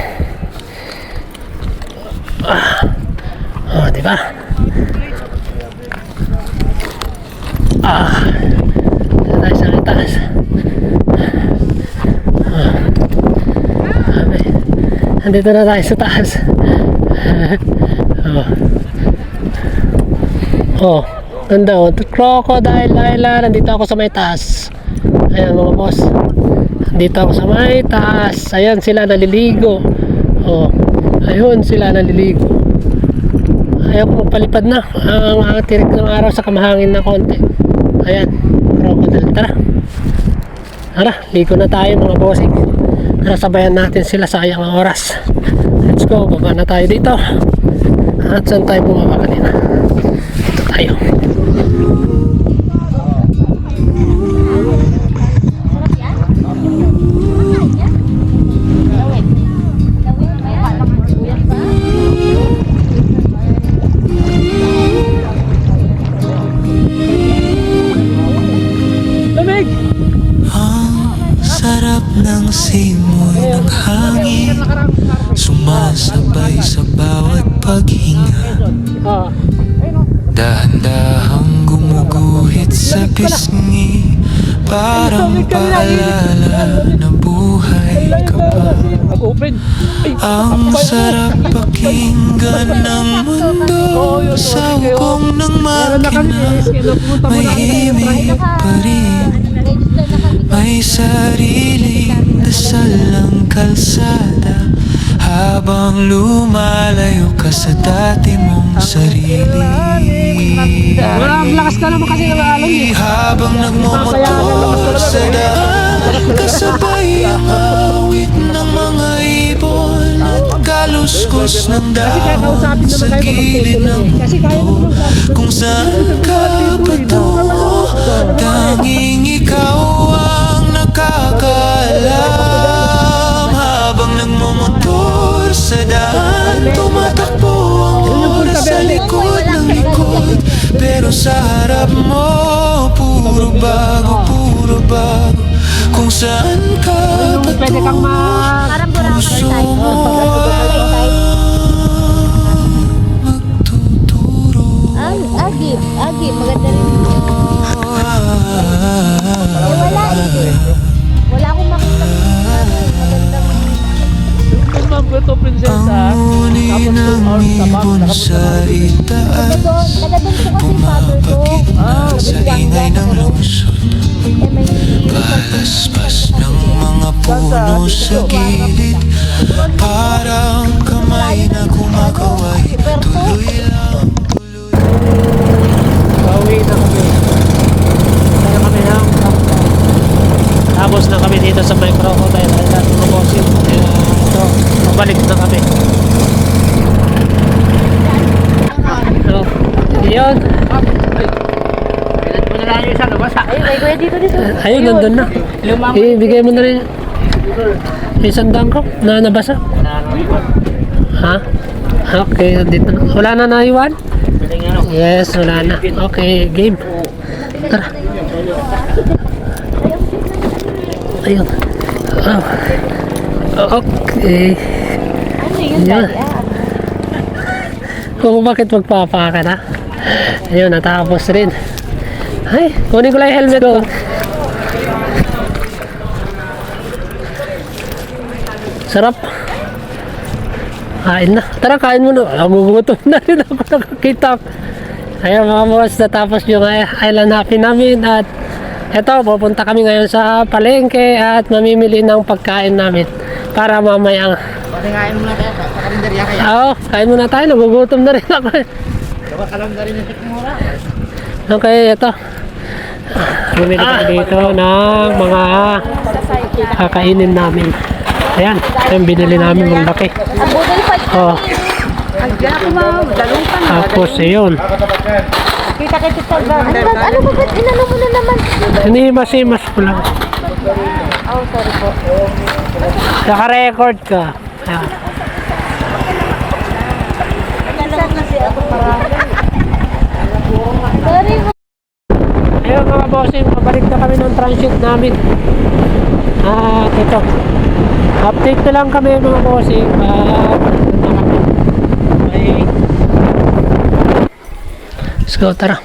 Oh, di ba? Ito tayo sa taas. Nandito na tayo sa taas. Oh, ganda oh. Crocodile Island. Nandito ako sa may taas. Ayan mga boss. Nandito ako sa may taas. Ayan sila naliligo. Oh, ayun sila naliligo. Ayaw ko magpalipad na. Ang tirik ng araw sa kamahangin na konti. Ayan, crocodile. Tara. Tara, ligo na tayo mga bossing. Nasabayan natin sila, sayang ang oras. Let's go, baba na tayo dito. At saan tayo bumaba kanina? Dito tayo. Lamig! Sarap ng simoy ng hangin Sumasabay sa bawat paghinga Dahan-dahang gumuguhit sa pisngi Parang paalala na buhay ka pa Ang sarap pakinggan ng mundo Sa hukong ng makina May himig pa rin May sariling dasal ang kalsada Habang lumalayo ka sa dati mong sarili Ang lakas ka naman kasi ng alon eh. Habang nagmumotor sa daan, kasabay ang awit ng mga ibon, kaluskos ng dahon sa gilid ng mundo. Kung saan ka patungo, tanging ikaw ang nakakaalam. Habang nagmumotor sa daan, tumatakbo ang oras sa likod ng likod, pero sa harap mo, puro bago, puro bago. Kung saan ka Pwede kang patungo, puso mo magtuturo. Agi, maganda rin. Wala akong makita. Puerto Princesa. Ang uni ng ibon sa itaas, Taga-doon ko kasi father ko. sa ingay ng lungsod, Eh, may kalaspas ng mga puno sa gilid, parang kamay na kumakaway. Tuloy lang, Pauwi na kami. Kaya kami ng tapos na kami dito sa may crocodile ay natin mabosin. Kaya ito, pabalik na kami. So, yun. Kailan mo na lang yung isa, nabasa. Ayun, may kuya dito. Ayun, nandun na. Ibigay mo na rin. May sandang ko na nabasa. Ha? Okay, dito na. Wala na naiwan? Yes, wala na. Okay, game. Tara. Ayun. Oh. Okay. Ano yun, Yan. Daddy? Kung bakit magpapaka na. Ayun, natapos rin. Ay, kunin ko lang yung helmet ko. Sarap. Kain na. Tara, kain mo na. Nagugutom na rin ako nakakita. Ayun mga boss, natapos yung island happy namin at eto, pupunta kami ngayon sa palengke at mamimili ng pagkain namin para mamaya. Kain mo na tayo sa kalendarya kaya. Oo, kain muna tayo. Nagugutom na rin ako. Diba kalendarya na sa kumura? Okay, ito. Bumili kami dito ng mga kakainin namin. Ayan, ito yung binili namin ng laki. Ang budol pa. Oh, Andiyan ako ma'am, dalong pa. tapos yun. Kita kay Tita Bar. Ano ba ba't inano mo na naman? Hinihimas-himas ko lang. Oh, sorry po. Naka-record ka. Ayan. Minsan kasi ako parang. Sorry po. Ayun mga bossing, pabalik na kami ng transit namin. Ito. Update na lang kami mga bossing. Okay. Let's go, tara.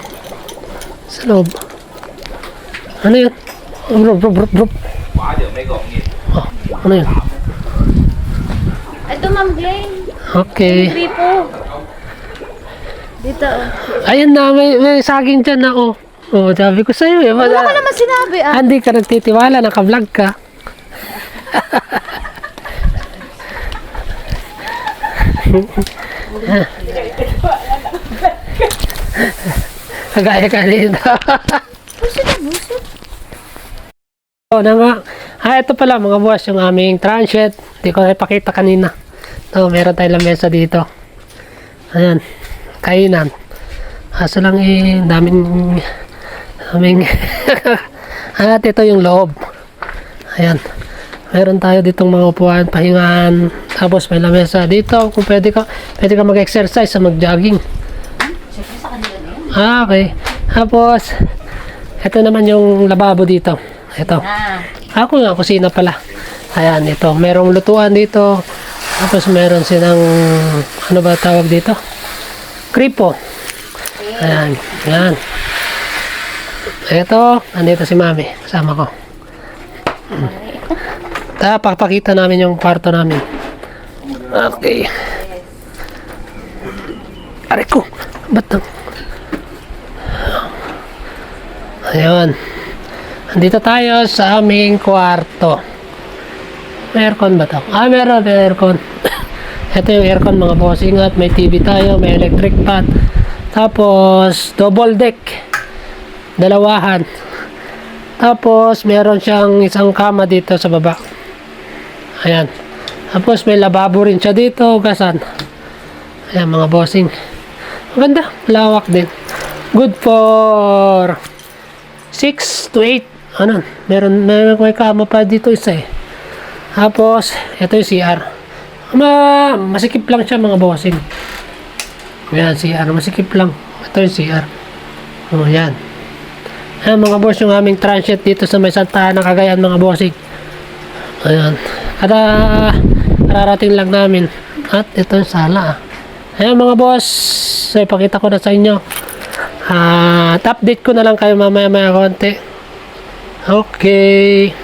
Sa loob. Ano yun? Drop. Oh, ano yun? Ito, Ma'am Glenn. Okay. Gripo. Dito, oh. Ayun na, may saging dyan na, oh. Oh, sabi ko sa'yo eh. Wala ka naman sinabi, ah. Hindi ka nagtitiwala, naka-vlog ka. Kagaya ka dito. Oh, na nga. Ito pala mga boss, yung aming transit. Hindi ko ipakita kanina. So, meron tayong lamesa dito. Ayan, kainan. Kaso lang daming at ito yung loob. Ayan. Meron tayo ditong mga upuan, pahingaan. Tapos may lamesa dito. Kung pwede ka mag-exercise o mag-jogging. Okay. Tapos, ito naman yung lababo dito. Ito. Ako nga, kusina pala. Ayan, ito. Merong lutuan dito. Tapos meron silang, ano ba tawag dito? Kripo. Ayan. Ayan. Ito, andito si Mami. Kasama ko. Papakita namin yung kwarto namin. Okay. Aray ko. Ba't nang... Ayun. Andito tayo sa aming kwarto. May aircon ba ito? Meron. May aircon. Ito yung aircon mga bossing at may TV tayo. May electric fan. Tapos, double deck. Dalawahan. Tapos, meron siyang isang kama dito sa baba. Ayan. Tapos, may lababo rin siya dito. Hugasan. Ayan, mga bossing. Maganda. Lawak din. Good for 6 to 8. Ano? Meron may kama pa dito isa eh. Tapos, ito yung CR. Masikip lang siya, mga bossing. Ayan, CR. Masikip lang. Ito yung CR. O, yan. Ayan, mga boss, yung aming transient dito sa may Santa Ana, Cagayan, mga bossing. Ayan. At, kararating lang namin. At, ito yung sala. Ayan, mga boss. So, ipakita ko na sa inyo. At, update ko na lang kayo mamaya-maya konti. Okay.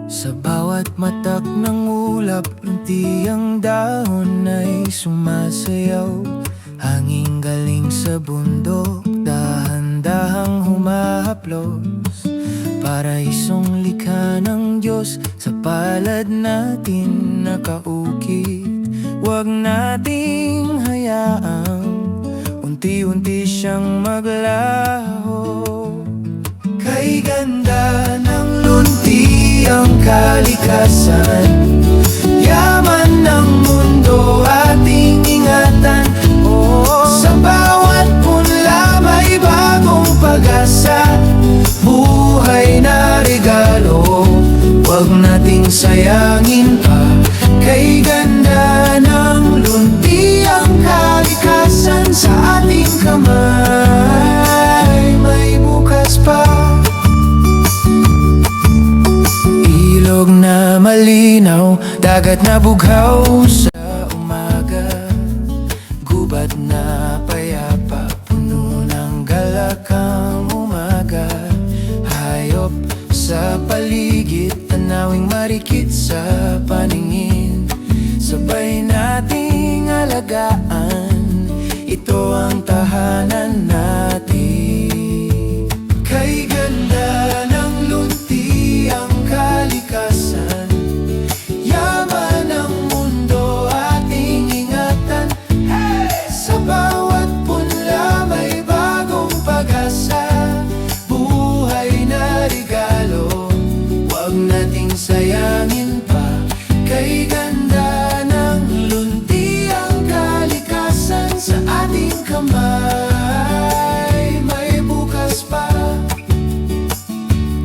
Sa bawat matak ng ulap, lunti ang dahon ay sumasayaw. Hanging galing sa bundok, dahan-dahang humahaplos. Paraisong likha ng Diyos, sa palad natin nakaukit. Huwag nating hayaang unti-unti siyang maglaho. Kay ganda ng lunti ang kalikasan, yaman ng mundo ating ingatan. Oh, sa bawat punla may bagong pag-asa, buhay na regalo, huwag nating sayangin pa. Kay ganda ng lunti ang kalikasan, sa ating kamay may bukas pa. Ilog na malinaw, dagat na bughaw sa umaga, gubat na payapa, puno ng galak ang umaga. Hayop sa paligid, tanawing marikit sa paningin, sabay nating alagaan, ito ang tahanan natin. Kay ganda ng lunti ang kalikasan, yaman ng mundo ating ingatan. Hey! Sa bawat punla may bagong pag-asa, buhay na regalo, huwag nating sayangin pa. Kay ganda ng lunti ang kalikasan, sa ating kamay may bukas pa.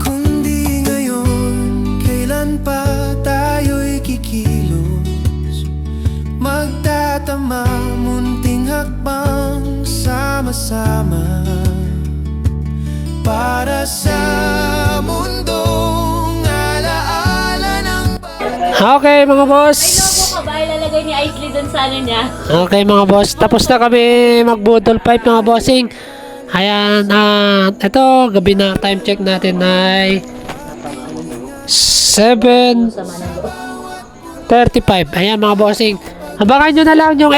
Kundi ngayon, kailan pa tayo'y kikilos, magtatama, munting hakbang, sama-sama, para sa mundong alaala ng Okay, mga boss. Logo ka ba? Ilalagay ni Aisley dun sa ano niya. Okay, mga boss. Tapos na kami magbudol pipe, mga bossing. Ayan, ito, gabi na. Time check natin ay 7:35. Ayan, mga bossing. Abangan nyo na lang yung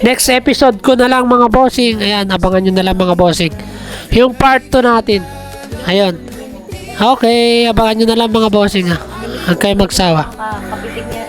next episode ko na lang, mga bossing. Ayan, abangan nyo na lang, mga bossing. Yung part 2 natin. Ayun. Okay, abangan nyo na lang, mga bossing. Huwag kayo magsawa. Kapitik niya.